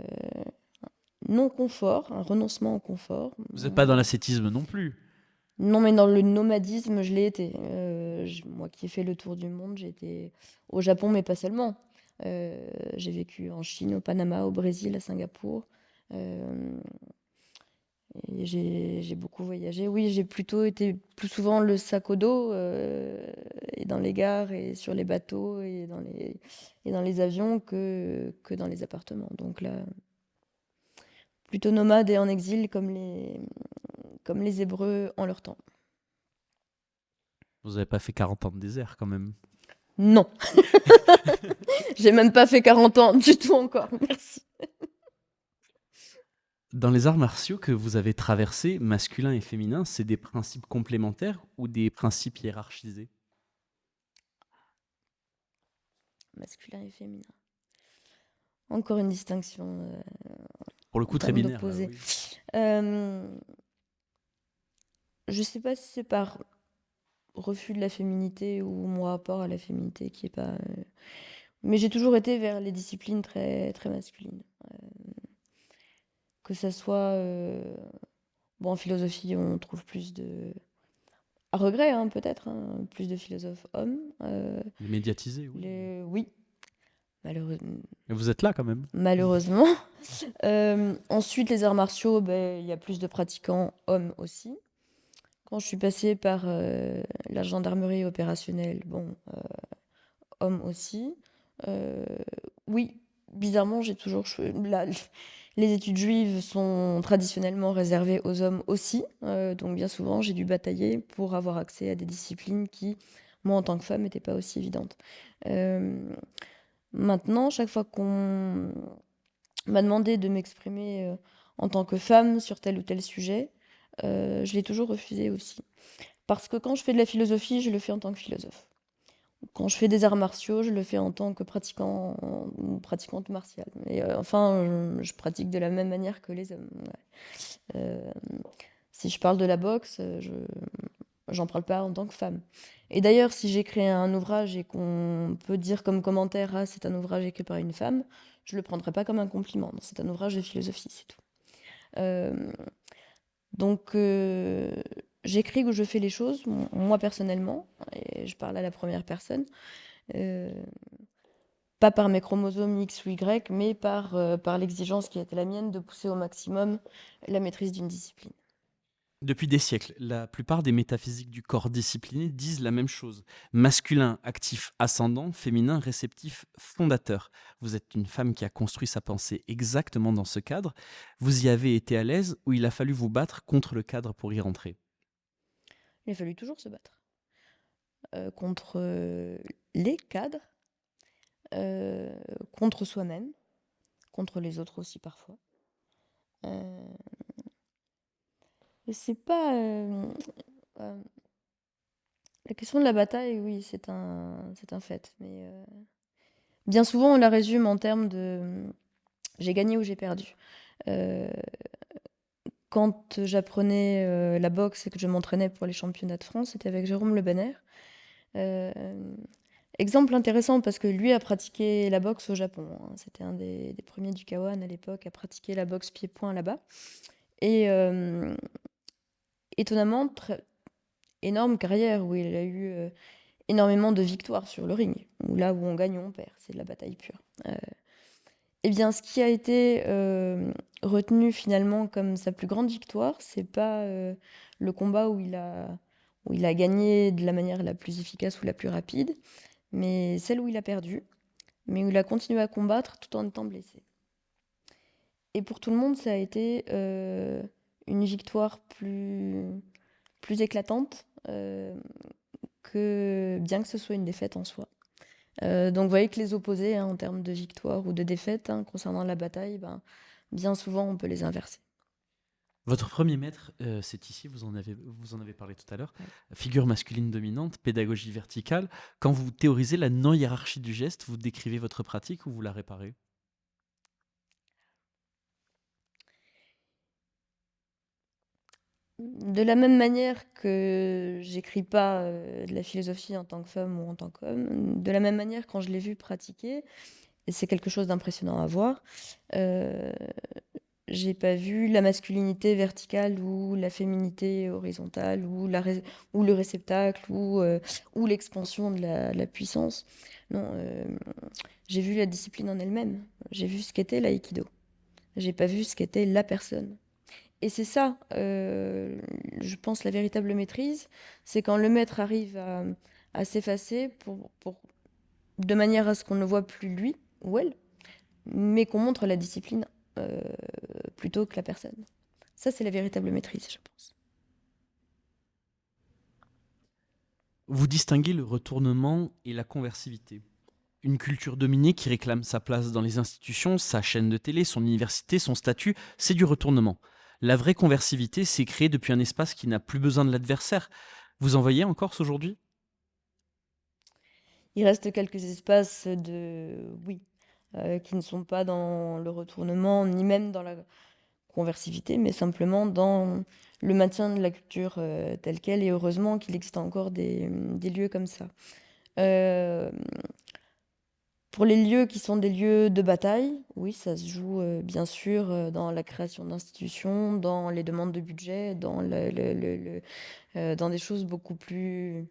non-confort, un renoncement au confort. Vous n'êtes pas dans l'ascétisme non plus. Non, mais dans le nomadisme, je l'ai été. Moi qui ai fait le tour du monde, j'ai été au Japon, mais pas seulement. J'ai vécu en Chine, au Panama, au Brésil, à Singapour. Euh, et j'ai beaucoup voyagé. Oui, j'ai plutôt été plus souvent le sac au dos, et dans les gares, et sur les bateaux, et dans les avions que dans les appartements. Donc là, plutôt nomade et en exil comme les Hébreux en leur temps. Vous n'avez pas fait 40 ans de désert quand même. Non. J'ai même pas fait 40 ans du tout encore, merci. Dans les arts martiaux que vous avez traversés, masculin et féminin, c'est des principes complémentaires ou des principes hiérarchisés? Masculin et féminin. Encore une distinction Pour le en coup, très termes binaire, là, d'opposés. oui. Euh, je sais pas si c'est par refus de la féminité ou mon rapport à la féminité qui est pas. Mais j'ai toujours été vers les disciplines très, très masculines. Que ça soit. Bon, en philosophie, on trouve plus de. À regret, hein, peut-être, hein, plus de philosophes hommes. Les médiatisés, oui. Oui, malheureusement. Mais vous êtes là quand même. Malheureusement. Ensuite, les arts martiaux, il y a plus de pratiquants hommes aussi. Quand je suis passée par la gendarmerie opérationnelle, bon, hommes aussi. Euh, oui, bizarrement, j'ai toujours les études juives sont traditionnellement réservées aux hommes aussi. Donc bien souvent, j'ai dû batailler pour avoir accès à des disciplines qui, moi, en tant que femme, n'étaient pas aussi évidentes. Euh, Maintenant, chaque fois qu'on m'a demandé de m'exprimer en tant que femme sur tel ou tel sujet, je l'ai toujours refusé aussi. Parce que quand je fais de la philosophie, je le fais en tant que philosophe. Quand je fais des arts martiaux, je le fais en tant que pratiquant ou pratiquante martiale. Et enfin, je pratique de la même manière que les hommes. Ouais. Si je parle de la boxe, j'en parle pas en tant que femme. Et d'ailleurs, si j'écris un ouvrage et qu'on peut dire comme commentaire, ah, c'est un ouvrage écrit par une femme, je le prendrai pas comme un compliment. C'est un ouvrage de philosophie, c'est tout. Euh, donc, j'écris où je fais les choses, moi personnellement, et je parle à la première personne, euh, pas par mes chromosomes X ou Y, mais par l'exigence qui était la mienne de pousser au maximum la maîtrise d'une discipline. Depuis des siècles, la plupart des métaphysiques du corps discipliné disent la même chose. Masculin, actif, ascendant, féminin, réceptif, fondateur. Vous êtes une femme qui a construit sa pensée exactement dans ce cadre. Vous y avez été à l'aise ou il a fallu vous battre contre le cadre pour y rentrer? Il a fallu toujours se battre contre les cadres, euh, contre soi-même, contre les autres aussi parfois. Euh, c'est pas euh, la question de la bataille, oui, c'est un fait, mais bien souvent on la résume en termes de j'ai gagné ou j'ai perdu. Euh, Quand j'apprenais la boxe et que je m'entraînais pour les championnats de France, c'était avec Jérôme Le Banner. Euh, Exemple intéressant parce que lui a pratiqué la boxe au Japon, hein. C'était un des premiers du Kawan à l'époque à pratiquer la boxe pied-point là-bas. Et étonnamment, énorme carrière où il a eu énormément de victoires sur le ring. Où là où on gagne, on perd. C'est de la bataille pure. Eh bien, ce qui a été retenu finalement comme sa plus grande victoire, c'est pas le combat où il a gagné de la manière la plus efficace ou la plus rapide, mais celle où il a perdu, mais où il a continué à combattre tout en étant blessé. Et pour tout le monde, ça a été une victoire plus éclatante que bien que ce soit une défaite en soi. Donc vous voyez que les opposés, hein, en termes de victoire ou de défaite, hein, concernant la bataille, ben, bien souvent on peut les inverser. Votre premier maître, c'est ici, vous en avez parlé tout à l'heure, Ouais. figure masculine dominante, pédagogie verticale. Quand vous théorisez la non-hiérarchie du geste, vous décrivez votre pratique ou vous la réparez? De la même manière que j'écris pas de la philosophie en tant que femme ou en tant qu'homme, de la même manière quand je l'ai vu pratiquer, et c'est quelque chose d'impressionnant à voir, euh, j'ai pas vu la masculinité verticale ou la féminité horizontale ou le réceptacle ou l'expansion de la puissance. Non, j'ai vu la discipline en elle-même. J'ai vu ce qu'était l'aïkido. J'ai pas vu ce qu'était la personne. Et c'est ça, je pense, la véritable maîtrise, c'est quand le maître arrive à s'effacer de manière à ce qu'on ne voit plus lui ou elle, mais qu'on montre la discipline euh, plutôt que la personne. Ça, c'est la véritable maîtrise, je pense. Vous distinguez le retournement et la conversivité. Une culture dominée qui réclame sa place dans les institutions, sa chaîne de télé, son université, son statut, c'est du retournement. La vraie conversivité, c'est créer depuis un espace qui n'a plus besoin de l'adversaire. Vous en voyez en Corse aujourd'hui? Il reste quelques espaces oui, qui ne sont pas dans le retournement, ni même dans la conversivité, mais simplement dans le maintien de la culture telle qu'elle, et heureusement qu'il existe encore des lieux comme ça. Euh, pour les lieux qui sont des lieux de bataille, oui, ça se joue bien sûr dans la création d'institutions, dans les demandes de budget, dans des choses beaucoup plus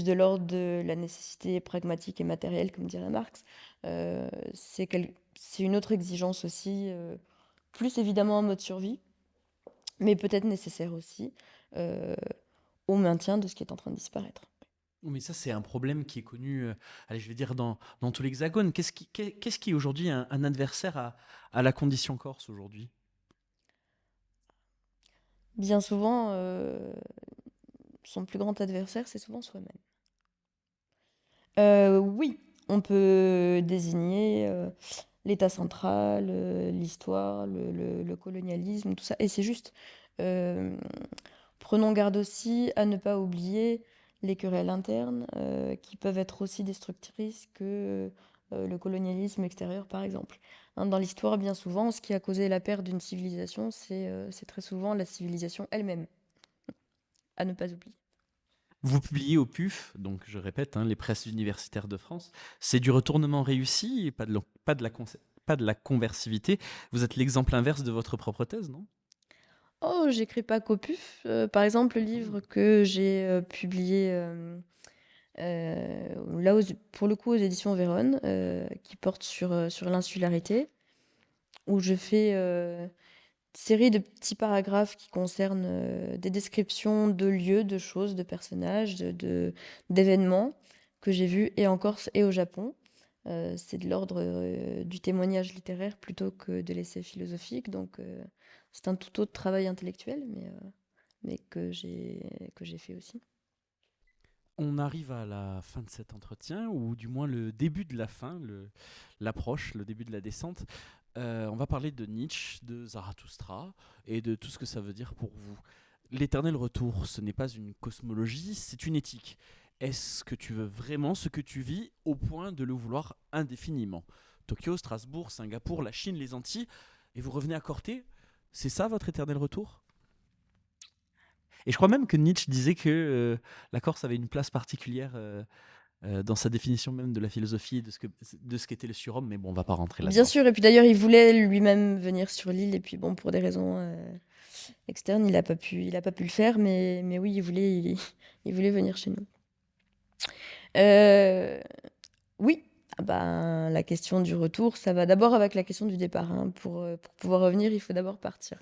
de l'ordre de la nécessité pragmatique et matérielle, comme dirait Marx. C'est une autre exigence aussi, plus évidemment en mode survie, mais peut-être nécessaire aussi euh, au maintien de ce qui est en train de disparaître. Oh, mais ça, c'est un problème qui est connu, allez, je vais dire, dans tout l'Hexagone. Qu'est-ce qui est aujourd'hui un adversaire à la condition corse aujourd'hui? Bien souvent, son plus grand adversaire, c'est souvent soi-même. Oui, on peut désigner l'État central, l'histoire, le colonialisme, tout ça. Et c'est juste. Euh, Prenons garde aussi à ne pas oublier les querelles internes qui peuvent être aussi destructrices que le colonialisme extérieur, par exemple. Hein, dans l'histoire, bien souvent, ce qui a causé la perte d'une civilisation, c'est très souvent la civilisation elle-même, à ne pas oublier. Vous publiez au PUF, donc je répète, hein, les presses universitaires de France. C'est du retournement réussi, et pas de la conversivité. Vous êtes l'exemple inverse de votre propre thèse, non? Oh, j'écris pas qu'au PUF. Par exemple, le livre que j'ai publié là, pour le coup, aux éditions Vérone, qui porte sur l'insularité, où je fais série de petits paragraphes qui concernent des descriptions de lieux, de choses, de personnages, d'événements que j'ai vus et en Corse et au Japon. C'est de l'ordre du témoignage littéraire plutôt que de l'essai philosophique, donc c'est un tout autre travail intellectuel, mais que j'ai fait aussi. On arrive à la fin de cet entretien, ou du moins le début de la fin, l'approche, le début de la descente. On va parler de Nietzsche, de Zarathustra, et de tout ce que ça veut dire pour vous. L'éternel retour, ce n'est pas une cosmologie, c'est une éthique. Est-ce que tu veux vraiment ce que tu vis au point de le vouloir indéfiniment? Tokyo, Strasbourg, Singapour, la Chine, les Antilles, et vous revenez à Corté? C'est ça votre éternel retour? Et je crois même que Nietzsche disait que la Corse avait une place particulière dans sa définition même de la philosophie et de ce qu'était le surhomme, mais bon, on va pas rentrer Bien là-dedans. sûr, et puis d'ailleurs, il voulait lui-même venir sur l'île, et puis bon, pour des raisons externes, il a pas pu le faire, mais oui, il voulait venir chez nous. Euh, oui, Ah ben, la question du retour, ça va d'abord avec la question du départ, hein. Pour pouvoir revenir, il faut d'abord partir.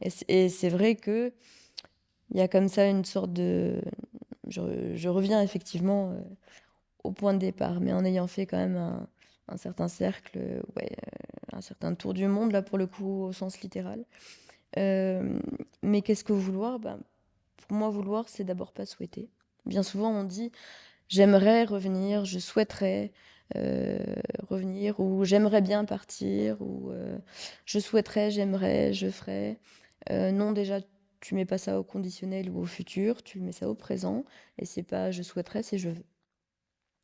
Et c'est vrai qu'il y a comme ça une sorte de... Je reviens effectivement au point de départ, mais en ayant fait quand même un certain cercle, ouais, un certain tour du monde, là pour le coup, au sens littéral. Mais qu'est-ce que vouloir? Ben, pour moi, vouloir, c'est d'abord pas souhaiter. Bien souvent, on dit j'aimerais revenir, je souhaiterais euh, revenir, ou j'aimerais bien partir, ou je souhaiterais, j'aimerais, je ferais. Non, déjà, tu mets pas ça au conditionnel ou au futur, tu mets ça au présent, et c'est pas je souhaiterais, c'est je veux.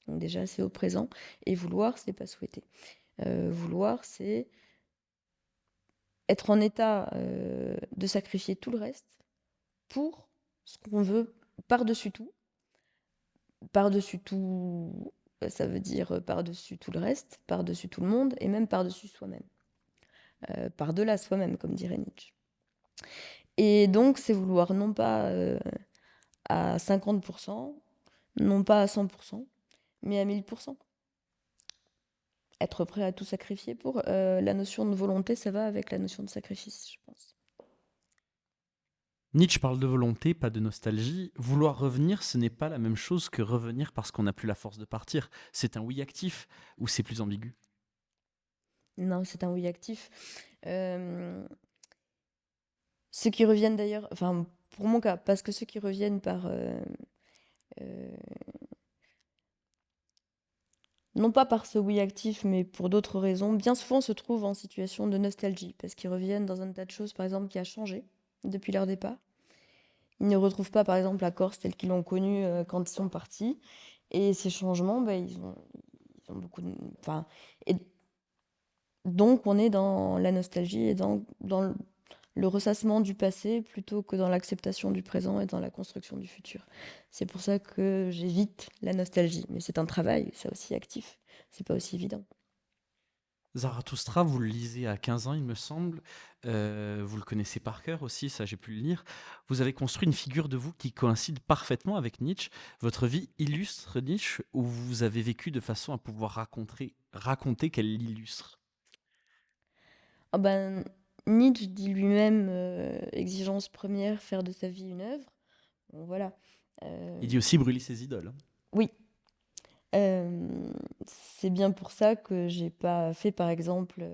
Donc déjà, c'est au présent, et vouloir, c'est pas souhaiter. Vouloir, c'est être en état de sacrifier tout le reste pour ce qu'on veut par-dessus tout. Par-dessus tout, ça veut dire par-dessus tout le reste, par-dessus tout le monde et même par-dessus soi-même. Par-delà soi-même, comme dirait Nietzsche. Et donc, c'est vouloir non pas à 50%, non pas à 100%, mais à 1000%. Être prêt à tout sacrifier pour. La notion de volonté, ça va avec la notion de sacrifice, je pense. Nietzsche parle de volonté, pas de nostalgie. Vouloir revenir, ce n'est pas la même chose que revenir parce qu'on n'a plus la force de partir. C'est un oui actif ou c'est plus ambigu? Non, c'est un oui actif. Ceux qui reviennent d'ailleurs, enfin, pour mon cas, parce que ceux qui reviennent par euh, non pas par ce oui actif, mais pour d'autres raisons, bien souvent se trouvent en situation de nostalgie, parce qu'ils reviennent dans un tas de choses, par exemple, qui a changé depuis leur départ. Ils ne retrouvent pas, par exemple, la Corse telle qu'ils l'ont connue quand ils sont partis. Et ces changements, bah, ils ont beaucoup de... Enfin, et donc, on est dans la nostalgie et dans le ressassement du passé plutôt que dans l'acceptation du présent et dans la construction du futur. C'est pour ça que j'évite la nostalgie. Mais c'est un travail, ça aussi actif. C'est pas aussi évident. Zarathustra, vous le lisez à 15 ans, il me semble. Vous le connaissez par cœur aussi, ça j'ai pu le lire. Vous avez construit une figure de vous qui coïncide parfaitement avec Nietzsche. Votre vie illustre Nietzsche ou vous avez vécu de façon à pouvoir raconter qu'elle l'illustre? Ah ben, Nietzsche dit lui-même exigence première, faire de sa vie une œuvre. Bon, voilà. Euh, Il dit aussi brûler ses idoles, hein. oui, c'est bien pour ça que j'ai pas fait, par exemple,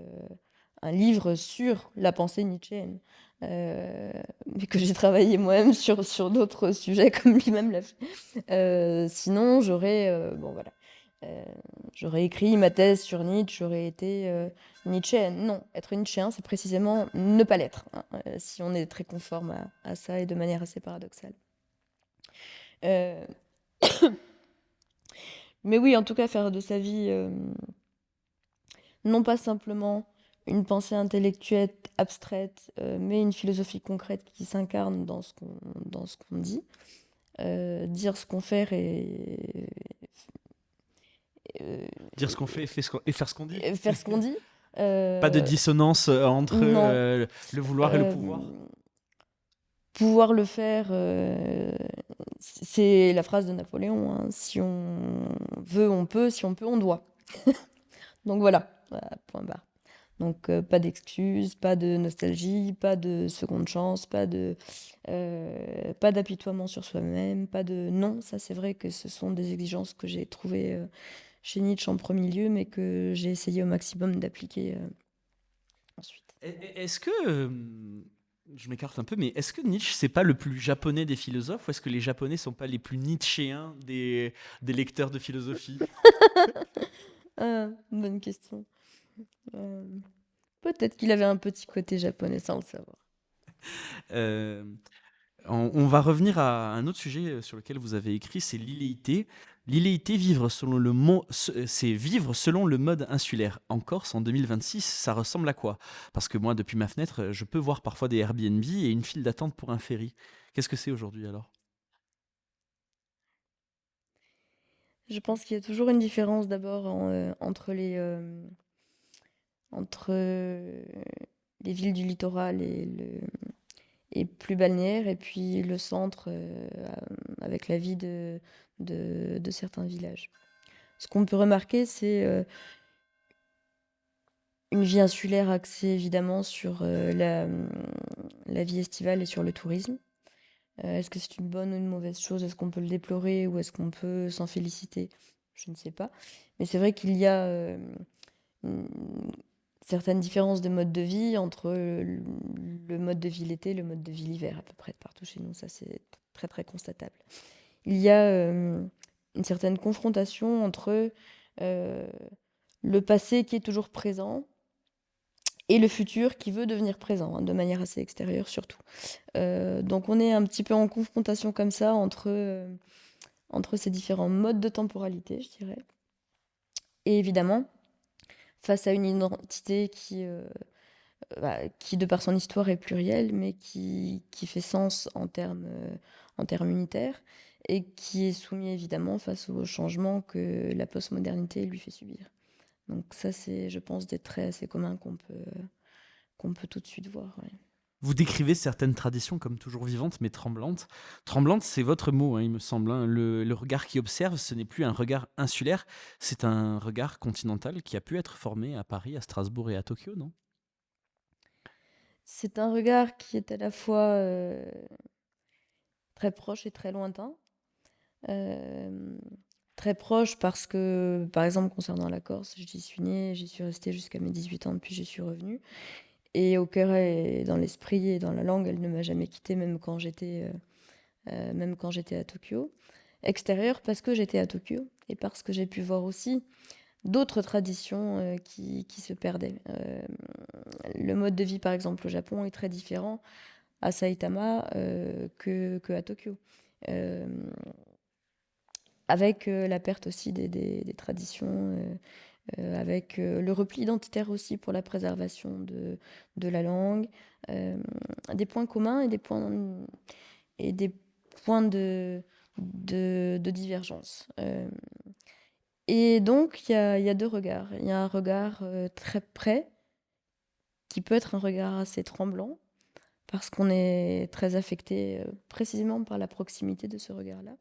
un livre sur la pensée nietzschéenne, euh, mais que j'ai travaillé moi-même sur d'autres sujets comme lui-même l'a fait. Sinon, bon voilà, euh, j'aurais écrit ma thèse sur Nietzsche, j'aurais été nietzschéenne. Non, être nietzschéen, c'est précisément ne pas l'être, hein, si on est très conforme à ça et de manière assez paradoxale. Euh, mais oui, en tout cas, faire de sa vie non pas simplement une pensée intellectuelle abstraite, mais une philosophie concrète qui s'incarne dans ce qu'on dit. Dire ce qu'on fait euh, Dire ce qu'on fait et faire ce qu'on dit. et faire ce qu'on dit. Pas de Euh, dissonance entre non. le vouloir et le Euh, pouvoir. pouvoir le faire, c'est la phrase de Napoléon, hein. Si on veut, on peut. Si on peut, on doit. Donc voilà, voilà, point barre. Donc pas d'excuses, pas de nostalgie, pas de seconde chance, pas d'apitoiement sur soi-même, pas de non. Ça, c'est vrai que ce sont des exigences que j'ai trouvées chez Nietzsche en premier lieu, mais que j'ai essayé au maximum d'appliquer ensuite. Est-ce que, je m'écarte un peu, mais est-ce que Nietzsche, c'est pas le plus japonais des philosophes ou est-ce que les japonais sont pas les plus nietzschéens des lecteurs de philosophie? Ah, bonne question. Euh, peut-être qu'il avait un petit côté japonais sans le savoir. Euh, on va revenir à un autre sujet sur lequel vous avez écrit, c'est l'illéité. L'illéité, c'est vivre selon le mode insulaire. En Corse, en 2026, ça ressemble à quoi? Parce que moi, depuis ma fenêtre, je peux voir parfois des Airbnb et une file d'attente pour un ferry. Qu'est-ce que c'est aujourd'hui alors? Je pense qu'il y a toujours une différence d'abord entre les villes du littoral et plus balnéaires, et puis le centre avec la vie de certains villages. Ce qu'on peut remarquer, c'est une vie insulaire axée évidemment sur la vie estivale et sur le tourisme. Est-ce que c'est une bonne ou une mauvaise chose? Est-ce qu'on peut le déplorer ou est-ce qu'on peut s'en féliciter? Je ne sais pas. Mais c'est vrai qu'il y a une certaine différence de mode de vie entre le mode de vie l'été et le mode de vie l'hiver, à peu près partout chez nous. Ça, c'est très, très constatable. Il y a une certaine confrontation entre le passé qui est toujours présent et le futur qui veut devenir présent, hein, de manière assez extérieure surtout. Donc on est un petit peu en confrontation comme ça entre ces différents modes de temporalité, je dirais. Et évidemment, face à une identité qui de par son histoire est plurielle, mais qui fait sens en termes unitaires, et qui est soumis évidemment face aux changements que la postmodernité lui fait subir. Donc ça, c'est, je pense, des traits assez communs qu'on peut tout de suite voir. Ouais. Vous décrivez certaines traditions comme toujours vivantes mais tremblantes. Tremblante, c'est votre mot, hein, il me semble, hein. Le regard qui observe, ce n'est plus un regard insulaire, c'est un regard continental qui a pu être formé à Paris, à Strasbourg et à Tokyo, non? C'est un regard qui est à la fois très proche et très lointain. Euh, Très proche parce que, par exemple, concernant la Corse, j'y suis née, j'y suis restée jusqu'à mes 18 ans, puis j'y suis revenue. Et au cœur et dans l'esprit et dans la langue, elle ne m'a jamais quittée, même quand j'étais à Tokyo. Extérieur parce que j'étais à Tokyo et parce que j'ai pu voir aussi d'autres traditions qui se perdaient. Le mode de vie, par exemple, au Japon est très différent à Saitama que à Tokyo. Euh, Avec la perte aussi des traditions, avec le repli identitaire aussi pour la préservation de la langue, euh, des points communs et des points de divergence. Et donc, il y a deux regards. Il y a un regard très près, qui peut être un regard assez tremblant, parce qu'on est très affecté précisément par la proximité de ce regard-là.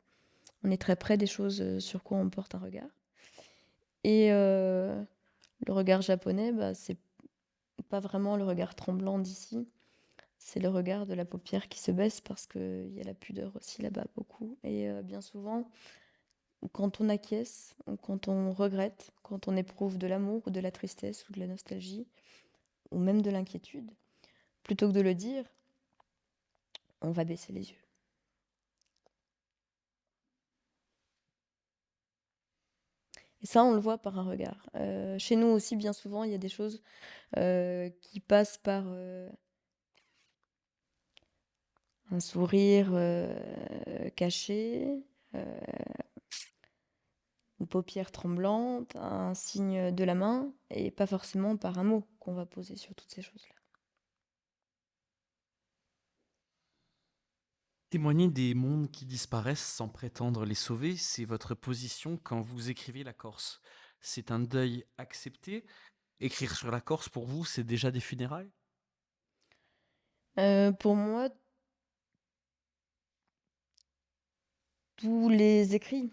On est très près des choses sur quoi on porte un regard. Et le regard japonais, bah, c'est pas vraiment le regard tremblant d'ici. C'est le regard de la paupière qui se baisse parce qu'il y a la pudeur aussi là-bas beaucoup. Et bien souvent, quand on acquiesce, ou quand on regrette, quand on éprouve de l'amour ou de la tristesse ou de la nostalgie, ou même de l'inquiétude, plutôt que de le dire, on va baisser les yeux. Et ça, on le voit par un regard. Chez nous aussi, bien souvent, il y a des choses qui passent par un sourire caché, une paupière tremblante, un signe de la main, et pas forcément par un mot qu'on va poser sur toutes ces choses-là. Témoigner des mondes qui disparaissent sans prétendre les sauver, c'est votre position quand vous écrivez la Corse. C'est un deuil accepté. Écrire sur la Corse, pour vous, c'est déjà des funérailles? Pour moi, tous les écrits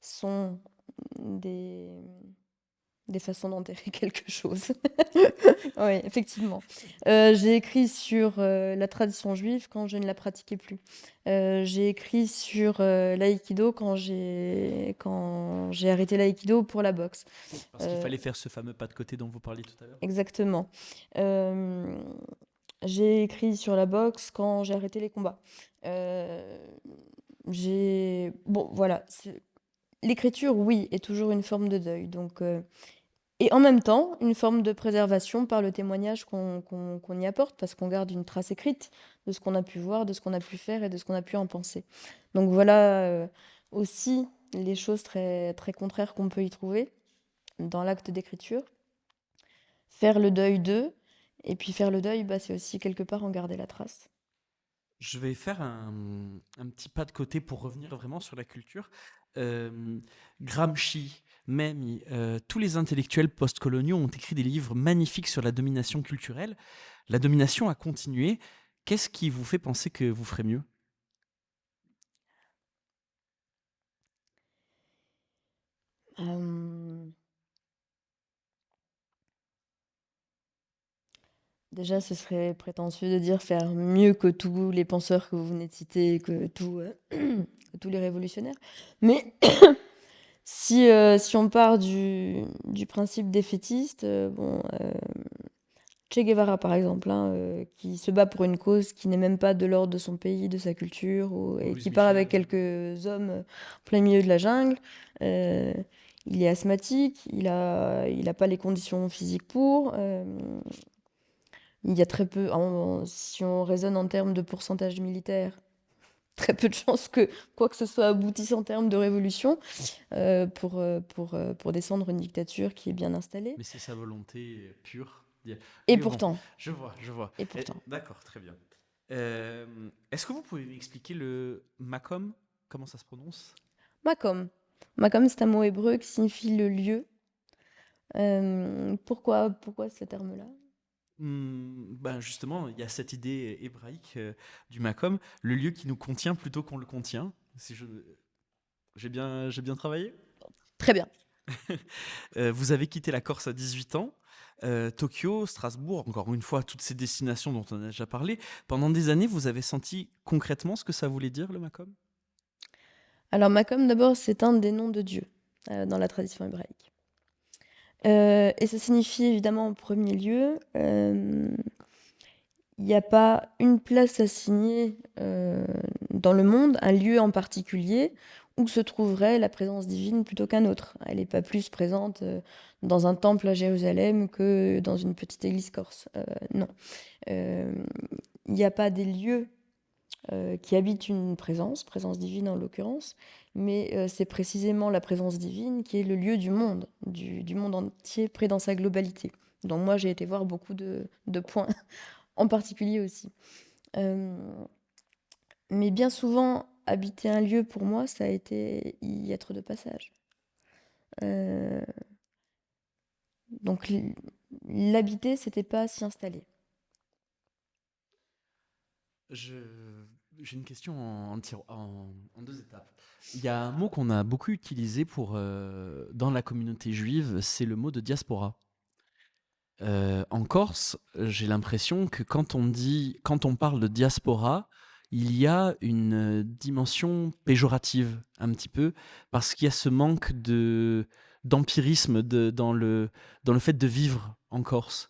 sont des, des façons d'enterrer quelque chose. Oui, effectivement. J'ai écrit sur la tradition juive quand je ne la pratiquais plus. J'ai écrit sur l'aïkido quand j'ai arrêté l'aïkido pour la boxe. Parce qu'il fallait faire ce fameux pas de côté dont vous parliez tout à l'heure. Exactement. Euh, j'ai écrit sur la boxe quand j'ai arrêté les combats. Euh, Bon, voilà. L'écriture, oui, est toujours une forme de deuil. Donc, et en même temps, une forme de préservation par le témoignage qu'on y apporte, parce qu'on garde une trace écrite de ce qu'on a pu voir, de ce qu'on a pu faire et de ce qu'on a pu en penser. Donc voilà aussi les choses très, très contraires qu'on peut y trouver dans l'acte d'écriture. Faire le deuil d'eux, et puis faire le deuil, bah, c'est aussi quelque part en garder la trace. Je vais faire un petit pas de côté pour revenir vraiment sur la culture. Euh, Gramsci, Memmi, tous les intellectuels postcoloniaux ont écrit des livres magnifiques sur la domination culturelle. La domination a continué. Qu'est-ce qui vous fait penser que vous ferez mieux? Hem, Déjà, ce serait prétentieux de dire faire mieux que tous les penseurs que vous venez de citer, que tous les révolutionnaires. Mais si on part du principe défaitiste, Che Guevara, par exemple, hein, qui se bat pour une cause qui n'est même pas de l'ordre de son pays, de sa culture, et Louise qui part avec Michel. quelques hommes en plein milieu de la jungle. Euh, il est asthmatique, il a pas les conditions physiques pour. Il y a très peu, si on raisonne en termes de pourcentage militaire, très peu de chances que quoi que ce soit aboutisse en termes de révolution pour descendre une dictature qui est bien installée. Mais c'est sa volonté pure. Et Oui, bon, pourtant, je vois, je vois. et pourtant. D'accord, très bien. Est-ce que vous pouvez m'expliquer le Macom? Comment ça se prononce? Makom. Makom, c'est un mot hébreu qui signifie le lieu. Pourquoi ce terme-là? Ben justement, il y a cette idée hébraïque du Macom, le lieu qui nous contient plutôt qu'on le contient. Si je j'ai bien travaillé. Très bien. Vous avez quitté la Corse à 18 ans. Tokyo, Strasbourg, encore une fois, toutes ces destinations dont on a déjà parlé. Pendant des années, vous avez senti concrètement ce que ça voulait dire, le Macom? Alors, Makom, d'abord, c'est un des noms de Dieu dans la tradition hébraïque. Et ça signifie évidemment en premier lieu, il n'y a pas une place assignée dans le monde, un lieu en particulier où se trouverait la présence divine plutôt qu'un autre. Elle n'est pas plus présente dans un temple à Jérusalem que dans une petite église corse. Non. Euh, Il n'y a pas des lieux qui habitent une présence divine en l'occurrence, mais c'est précisément la présence divine qui est le lieu du monde, du monde entier pris dans sa globalité. Donc moi j'ai été voir beaucoup de points en particulier aussi. Euh, mais bien souvent, habiter un lieu pour moi, ça a été y être de passage. Euh, donc l'habiter, c'était pas s'y installer. Je- J'ai une question en deux étapes. Il y a un mot qu'on a beaucoup utilisé dans la communauté juive, c'est le mot de diaspora. En Corse, j'ai l'impression que quand on parle de diaspora, il y a une dimension péjorative un petit peu parce qu'il y a ce manque d'empirisme dans le fait de vivre en Corse.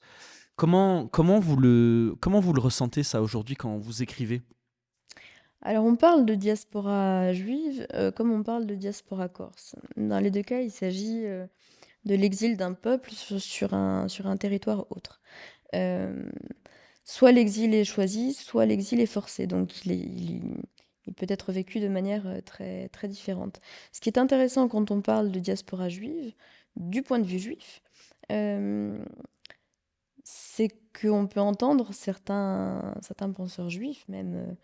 Comment vous le ressentez ça aujourd'hui quand vous écrivez? Alors on parle de diaspora juive comme on parle de diaspora corse. Dans les deux cas, il s'agit de l'exil d'un peuple sur un territoire autre. Euh, Soit l'exil est choisi, soit l'exil est forcé. Donc il peut être vécu de manière très, très différente. Ce qui est intéressant quand on parle de diaspora juive, du point de vue juif, euh, c'est qu'on peut entendre certains penseurs juifs, même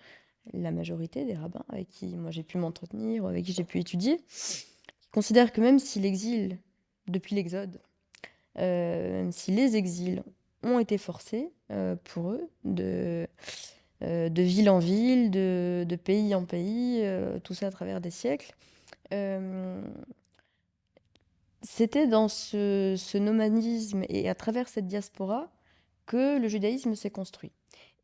la majorité des rabbins avec qui moi j'ai pu m'entretenir, avec qui j'ai pu étudier, qui considèrent que même si l'exil, depuis l'Exode, même si les exils ont été forcés pour eux de ville en ville, de pays en pays, tout ça à travers des siècles. Euh, C'était dans ce nomadisme et à travers cette diaspora que le judaïsme s'est construit.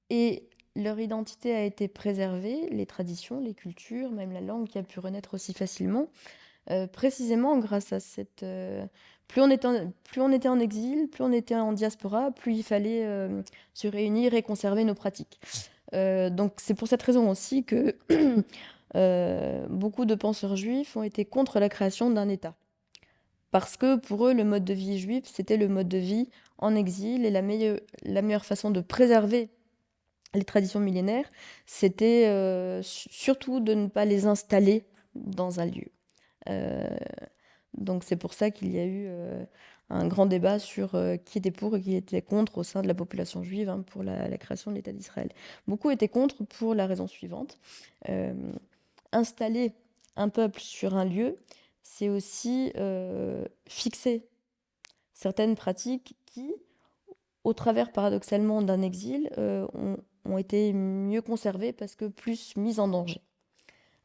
Et leur identité a été préservée, les traditions, les cultures, même la langue qui a pu renaître aussi facilement, précisément grâce à cette... plus on était en exil, plus on était en diaspora, plus il fallait se réunir et conserver nos pratiques. Donc c'est pour cette raison aussi que beaucoup de penseurs juifs ont été contre la création d'un État. Parce que pour eux, le mode de vie juif, c'était le mode de vie en exil et la meilleure façon de préserver les traditions millénaires, c'était surtout de ne pas les installer dans un lieu. Euh, donc c'est pour ça qu'il y a eu un grand débat sur qui était pour et qui était contre au sein de la population juive hein, pour la création de l'État d'Israël. Beaucoup étaient contre pour la raison suivante. Euh, Installer un peuple sur un lieu, c'est aussi fixer certaines pratiques qui, au travers paradoxalement d'un exil, ont été mieux conservées parce que plus mises en danger.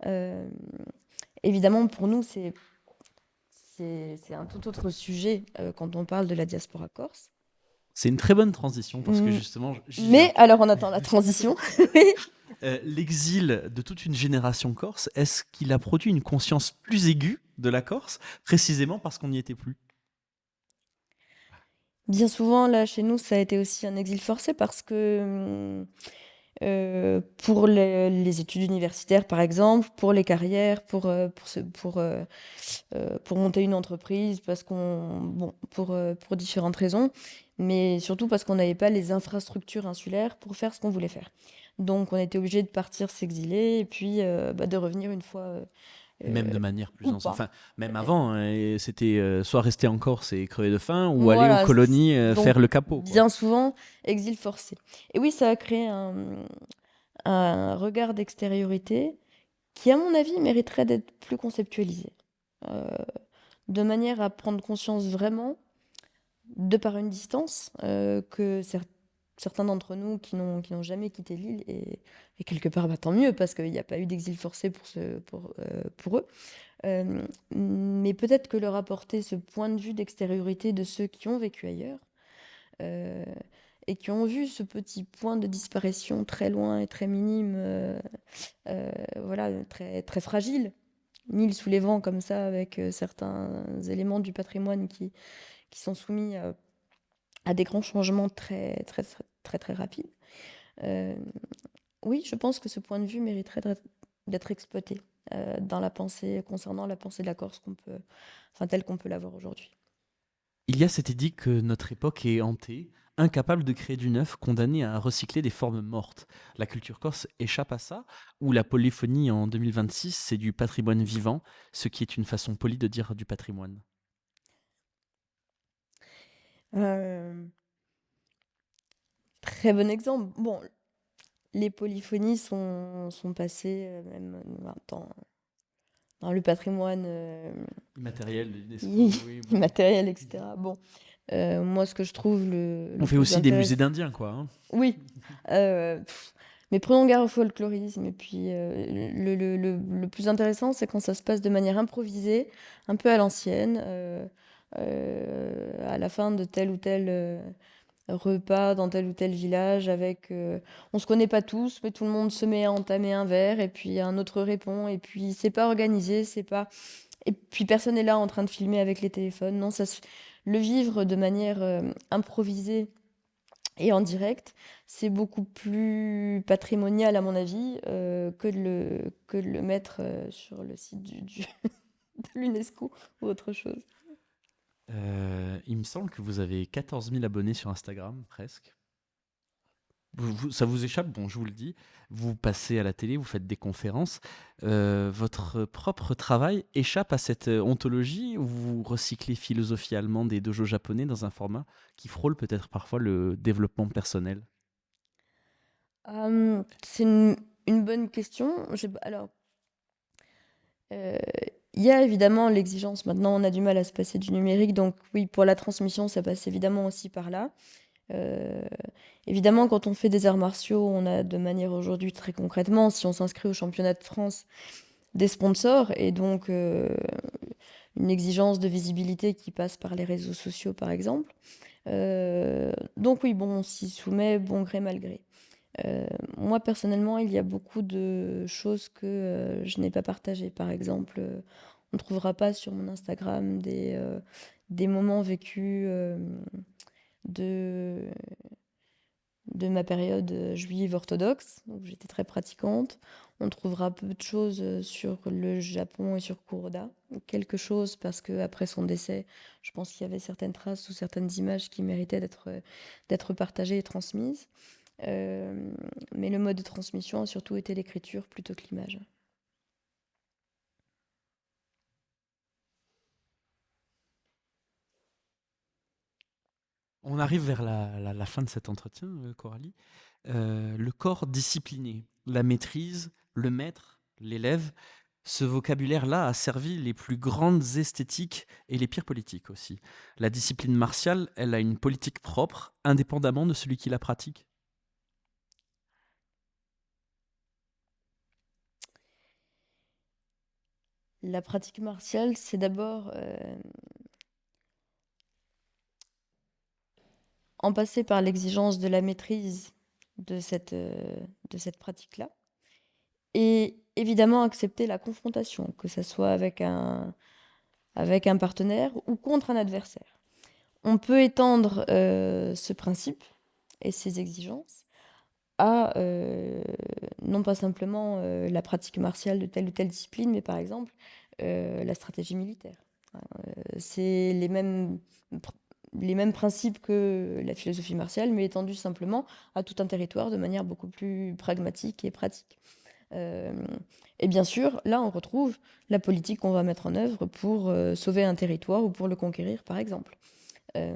Euh, Évidemment, pour nous, c'est un tout autre sujet quand on parle de la diaspora corse. C'est une très bonne transition parce que Mm. justement, j'y viens. Mais alors, on attend la transition. L'exil de toute une génération corse, est-ce qu'il a produit une conscience plus aiguë de la Corse, précisément parce qu'on n'y était plus? Bien souvent, là, chez nous, ça a été aussi un exil forcé parce que pour les études universitaires, par exemple, pour les carrières, pour monter une entreprise, bon, pour différentes raisons, mais surtout parce qu'on n'avait pas les infrastructures insulaires pour faire ce qu'on voulait faire. Donc, on était obligé de partir s'exiler et puis de revenir une fois Et même de manière plus ou ancienne. pas. Enfin, même avant, hein, et c'était soit rester en Corse et crever de faim, ou aller aux Voilà, colonies donc faire le capot, quoi. bien souvent, exil forcé. Et oui, ça a créé un regard d'extériorité qui, à mon avis, mériterait d'être plus conceptualisé, euh, de manière à prendre conscience vraiment, de par une distance, que certains d'entre nous qui n'ont jamais quitté l'île, et quelque part, bah, tant mieux, parce qu'il n'y a pas eu d'exil forcé pour eux, mais peut-être que leur apporter ce point de vue d'extériorité de ceux qui ont vécu ailleurs, euh, et qui ont vu ce petit point de disparition très loin et très minime, voilà, très, très fragile, mille sous les vents comme ça, avec certains éléments du patrimoine qui sont soumis à des grands changements très, très, très, très, très rapides. Euh, oui, je pense que ce point de vue mériterait d'être exploité dans la pensée, concernant la pensée de la Corse enfin, telle qu'on peut l'avoir aujourd'hui. Il y a cette idée que notre époque est hantée, incapable de créer du neuf, condamnée à recycler des formes mortes. La culture corse échappe à ça, ou la polyphonie en 2026, c'est du patrimoine vivant, ce qui est une façon polie de dire du patrimoine. Euh, Très bon exemple. Bon, les polyphonies sont passées même dans le patrimoine Immatériel de l'UNESCO, oui, bon. immatériel, etc. Bon, moi, ce que je trouve On le fait plus aussi des musées intéressant, d'indiens, quoi, hein. oui, mais prenons garde au folklorisme. Et puis, le plus intéressant, c'est quand ça se passe de manière improvisée, un peu à l'ancienne, à la fin de tel ou tel repas dans tel ou tel village avec on se connaît pas tous mais tout le monde se met à entamer un verre et puis un autre répond et puis c'est pas organisé, c'est pas et puis personne n'est là en train de filmer avec les téléphones. Non, le vivre de manière improvisée et en direct, c'est beaucoup plus patrimonial à mon avis que de le mettre sur le site de l'UNESCO ou autre chose. Il me semble que vous avez 14 000 abonnés sur Instagram, presque. Ça vous échappe, bon, je vous le dis. Vous passez à la télé, vous faites des conférences. Votre propre travail échappe à cette ontologie où vous recyclez philosophie allemande et dojo japonais dans un format qui frôle peut-être parfois le développement personnel. C'est une bonne question. Alors, euh, il y a évidemment l'exigence. Maintenant, on a du mal à se passer du numérique. Donc oui, pour la transmission, ça passe évidemment aussi par là. Euh, Évidemment, quand on fait des arts martiaux, on a de manière aujourd'hui très concrètement, si on s'inscrit au championnat de France, des sponsors et donc une exigence de visibilité qui passe par les réseaux sociaux, par exemple. Donc oui, bon, on s'y soumet bon gré mal gré. Moi, personnellement, il y a beaucoup de choses que je n'ai pas partagées. Par exemple, on ne trouvera pas sur mon Instagram des moments vécus de, de ma période juive orthodoxe, où j'étais très pratiquante. On trouvera peu de choses sur le Japon et sur Kuroda. Quelque chose parce que après son décès, je pense qu'il y avait certaines traces ou certaines images qui méritaient d'être partagées et transmises. Euh, mais le mode de transmission a surtout été l'écriture plutôt que l'image. On arrive vers la fin de cet entretien, Coralie. Le corps discipliné, la maîtrise, le maître, l'élève, ce vocabulaire-là a servi les plus grandes esthétiques et les pires politiques aussi. La discipline martiale, elle a une politique propre, indépendamment de celui qui la pratique. La pratique martiale, c'est d'abord en passer par l'exigence de la maîtrise de cette pratique-là et évidemment accepter la confrontation, que ça soit avec un partenaire ou contre un adversaire. On peut étendre ce principe et ces exigences à non pas simplement la pratique martiale de telle ou telle discipline, mais par exemple la stratégie militaire. C'est les mêmes principes que la philosophie martiale, mais étendus simplement à tout un territoire de manière beaucoup plus pragmatique et pratique. Euh, et bien sûr, là, on retrouve la politique qu'on va mettre en œuvre pour sauver un territoire ou pour le conquérir, par exemple. Euh,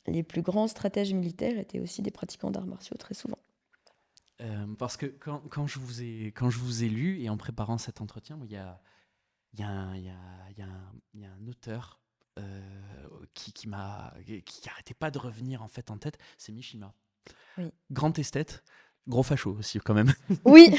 les plus grands stratèges militaires étaient aussi des pratiquants d'arts martiaux, très souvent. Parce que quand je vous ai lu et en préparant cet entretien, moi, il y a un, il y a, il y a un, il y a un auteur qui arrêtait pas de revenir en fait en tête, c'est Mishima. Oui. Grand esthète, gros facho aussi quand même. Oui.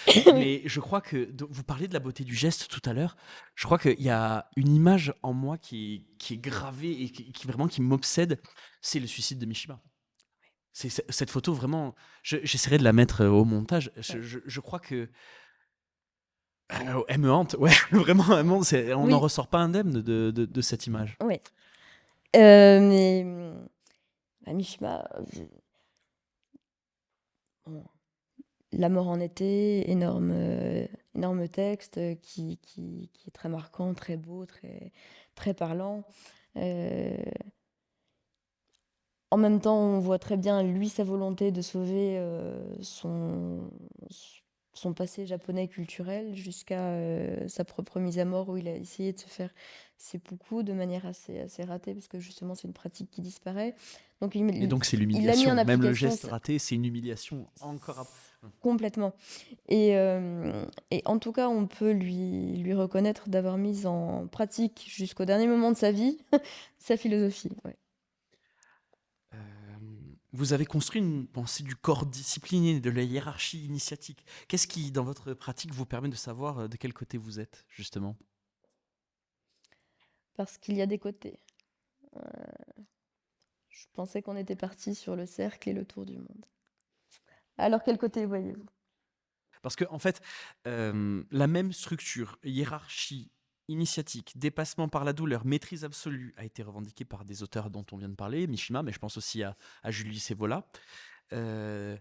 Oui. Mais je crois que vous parliez de la beauté du geste tout à l'heure. Je crois qu'il y a une image en moi qui est gravée et qui vraiment qui m'obsède. C'est le suicide de Mishima. Cette photo vraiment. J'essaierai de la mettre au montage. Ouais. Je crois que elle me hante. Ouais, vraiment, elle me hante. On n'en Oui. ressort pas indemne de cette image. Oui. Mais bah, Mishima, bon, La mort en été, énorme texte qui est très marquant, très beau, très parlant. Euh, En même temps, on voit très bien, lui, sa volonté de sauver son passé japonais culturel jusqu'à sa propre mise à mort, où il a essayé de se faire seppuku de manière assez ratée, parce que justement, c'est une pratique qui disparaît. Donc, Et donc c'est il a mis en l'humiliation. Même le application geste ça, raté, c'est une humiliation encore. complètement. Et en tout cas, on peut lui reconnaître d'avoir mis en pratique jusqu'au dernier moment de sa vie sa philosophie. Ouais. Euh, Vous avez construit une pensée du corps discipliné, de la hiérarchie initiatique. Qu'est-ce qui, dans votre pratique, vous permet de savoir de quel côté vous êtes, justement? Parce qu'il y a des côtés. Je pensais qu'on était parti sur le cercle et le tour du monde. Alors, quel côté voyez-vous? Parce que, en fait, la même structure, hiérarchie initiatique, dépassement par la douleur, maîtrise absolue, a été revendiquée par des auteurs dont on vient de parler, Mishima, mais je pense aussi à Julie Sévola. Euh,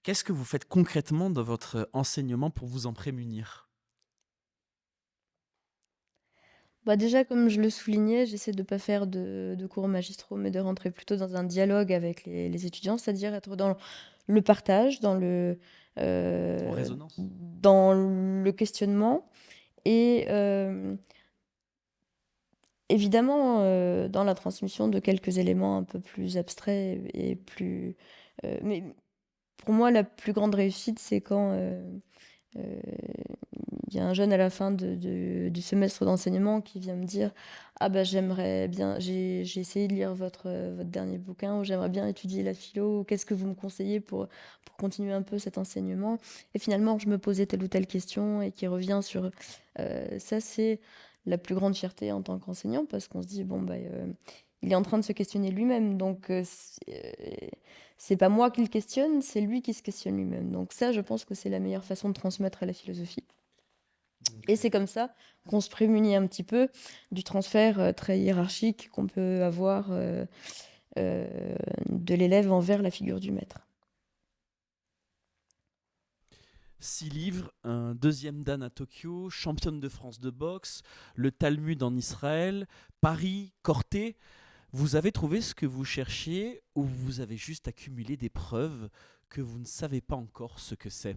Qu'est-ce que vous faites concrètement dans votre enseignement pour vous en prémunir? Bah déjà, comme je le soulignais, j'essaie de ne pas faire de cours magistraux, mais de rentrer plutôt dans un dialogue avec les étudiants, c'est-à-dire être dans le partage, En résonance? dans le questionnement et évidemment dans la transmission de quelques éléments un peu plus abstraits et plus... mais pour moi, la plus grande réussite, c'est quand euh, il y a un jeune à la fin du semestre d'enseignement qui vient me dire ah bah j'aimerais bien, j'ai essayé de lire votre dernier bouquin, ou j'aimerais bien étudier la philo, ou qu'est-ce que vous me conseillez pour continuer un peu cet enseignement. Et finalement, je me posais telle ou telle question et qui revient sur ça, c'est la plus grande fierté en tant qu'enseignant, parce qu'on se dit bon bah il est en train de se questionner lui-même, donc c'est pas moi qui le questionne, c'est lui qui se questionne lui-même. Donc ça, je pense que c'est la meilleure façon de transmettre la philosophie. Donc, Et c'est comme ça qu'on se prémunit un petit peu du transfert très hiérarchique qu'on peut avoir de l'élève envers la figure du maître. 6 livres, un deuxième Dan à Tokyo, championne de France de boxe, le Talmud en Israël, Paris, Corté. Vous avez trouvé ce que vous cherchiez ou vous avez juste accumulé des preuves que vous ne savez pas encore ce que c'est?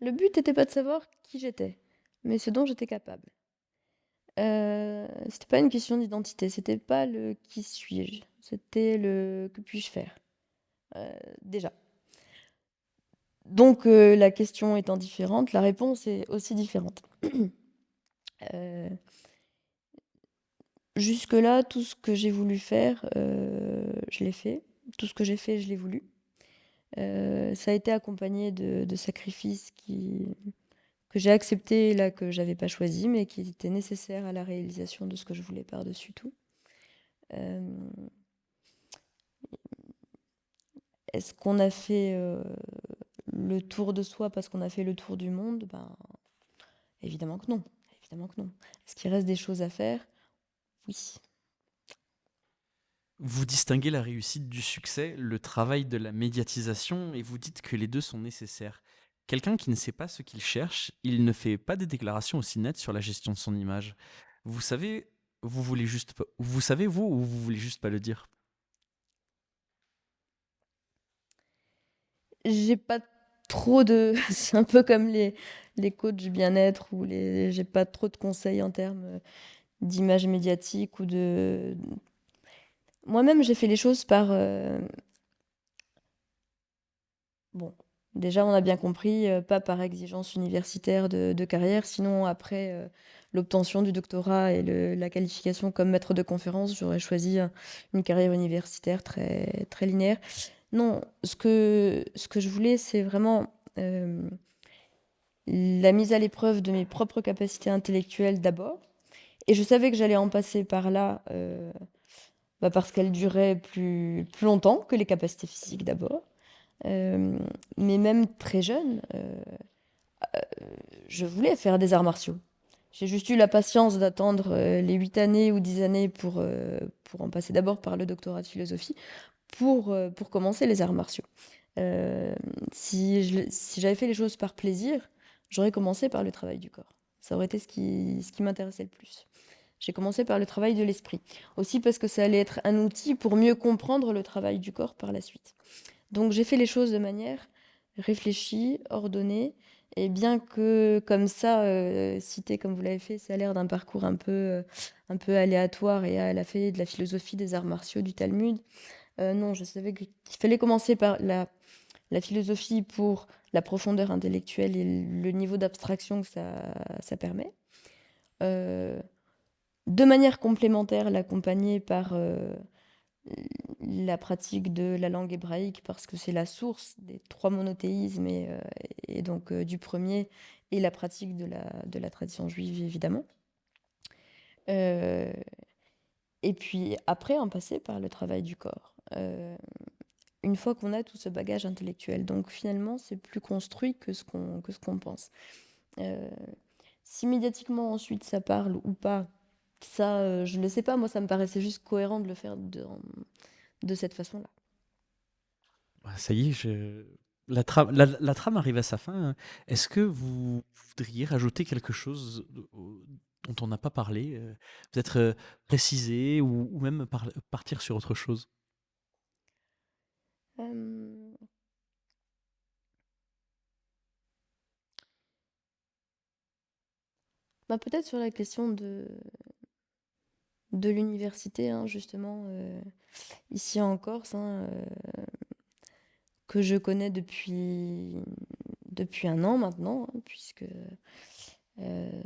Le but n'était pas de savoir qui j'étais, mais ce dont j'étais capable. C'était pas une question d'identité, c'était pas le qui suis-je, c'était le que puis-je faire, déjà. Donc la question étant différente, la réponse est aussi différente. Euh, Jusque-là, tout ce que j'ai voulu faire, je l'ai fait. Tout ce que j'ai fait, je l'ai voulu. Ça a été accompagné de sacrifices que j'ai accepté là, que j'avais pas choisi, mais qui était nécessaire à la réalisation de ce que je voulais par-dessus tout. Euh, Est-ce qu'on a fait le tour de soi parce qu'on a fait le tour du monde? Ben, évidemment que non. Évidemment que non. Est-ce qu'il reste des choses à faire? Oui. Vous distinguez la réussite du succès, le travail de la médiatisation, et vous dites que les deux sont nécessaires. Quelqu'un qui ne sait pas ce qu'il cherche, il ne fait pas des déclarations aussi nettes sur la gestion de son image. Vous savez, vous voulez juste pas, vous savez vous ou vous voulez juste pas le dire? J'ai pas trop de. C'est un peu comme les coachs du bien-être ou les. J'ai pas trop de conseils en termes d'image médiatique ou de. Moi-même, j'ai fait les choses par. Bon, déjà, on a bien compris, pas par exigence universitaire de carrière, sinon après l'obtention du doctorat et la qualification comme maître de conférence, j'aurais choisi une carrière universitaire très, très linéaire. Non, ce que je voulais, c'est vraiment la mise à l'épreuve de mes propres capacités intellectuelles d'abord. Et je savais que j'allais en passer par là, parce qu'elle durait plus longtemps que les capacités physiques d'abord. Euh, mais même très jeune, je voulais faire des arts martiaux. J'ai juste eu la patience d'attendre les 8 années ou 10 années pour en passer d'abord par le doctorat de philosophie, pour commencer les arts martiaux. Euh, si j'avais fait les choses par plaisir, j'aurais commencé par le travail du corps. Ça aurait été ce qui m'intéressait le plus. J'ai commencé par le travail de l'esprit. Aussi parce que ça allait être un outil pour mieux comprendre le travail du corps par la suite. Donc j'ai fait les choses de manière réfléchie, ordonnée, et bien que comme ça, cité comme vous l'avez fait, ça a l'air d'un parcours un peu aléatoire et elle a fait de la philosophie des arts martiaux, du Talmud. Non, je savais qu'il fallait commencer par la philosophie pour la profondeur intellectuelle et le niveau d'abstraction que ça permet. Euh, de manière complémentaire, l'accompagner par la pratique de la langue hébraïque parce que c'est la source des trois monothéismes et donc du premier et la pratique de la tradition juive évidemment. Euh, et puis après en passer par le travail du corps. Une fois qu'on a tout ce bagage intellectuel. Donc finalement c'est plus construit que ce qu'on pense. Euh, Si médiatiquement ensuite ça parle ou pas, ça je ne le sais pas, moi ça me paraissait juste cohérent de le faire de cette façon-là. Ah, ça y est, la trame arrive à sa fin. Est-ce que vous voudriez rajouter quelque chose dont on n'a pas parlé, peut-être préciser ou même partir sur autre chose? Euh, Peut-être sur la question de l'université, hein, justement, ici en Corse, hein, que je connais depuis un an maintenant, hein, puisque euh,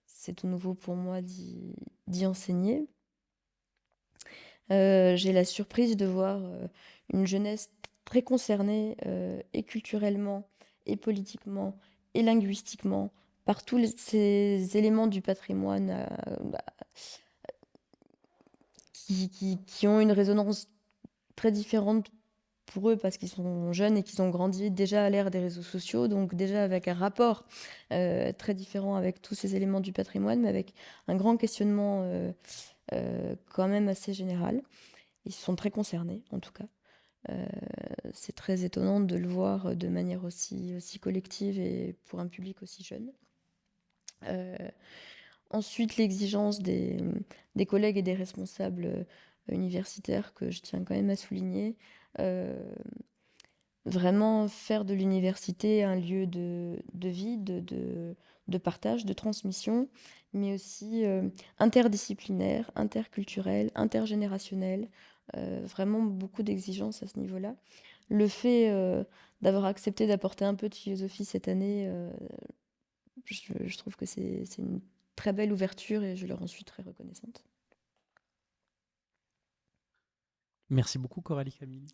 c'est tout nouveau pour moi d'y enseigner. J'ai la surprise de voir une jeunesse très concernée et culturellement, et politiquement, et linguistiquement, par tous ces éléments du patrimoine bah, qui ont une résonance très différente pour eux parce qu'ils sont jeunes et qu'ils ont grandi déjà à l'ère des réseaux sociaux, donc déjà avec un rapport très différent avec tous ces éléments du patrimoine, mais avec un grand questionnement quand même assez général. Ils sont très concernés, en tout cas. Euh, c'est très étonnant de le voir de manière aussi collective et pour un public aussi jeune. Euh, Ensuite, l'exigence des collègues et des responsables universitaires que je tiens quand même à souligner. Euh, Vraiment faire de l'université un lieu de vie, de partage, de transmission, mais aussi interdisciplinaire, interculturel, intergénérationnel. Vraiment beaucoup d'exigences à ce niveau-là. Le fait d'avoir accepté d'apporter un peu de philosophie cette année, je trouve que c'est une très belle ouverture et je leur en suis très reconnaissante. Merci beaucoup, Coralie Camille.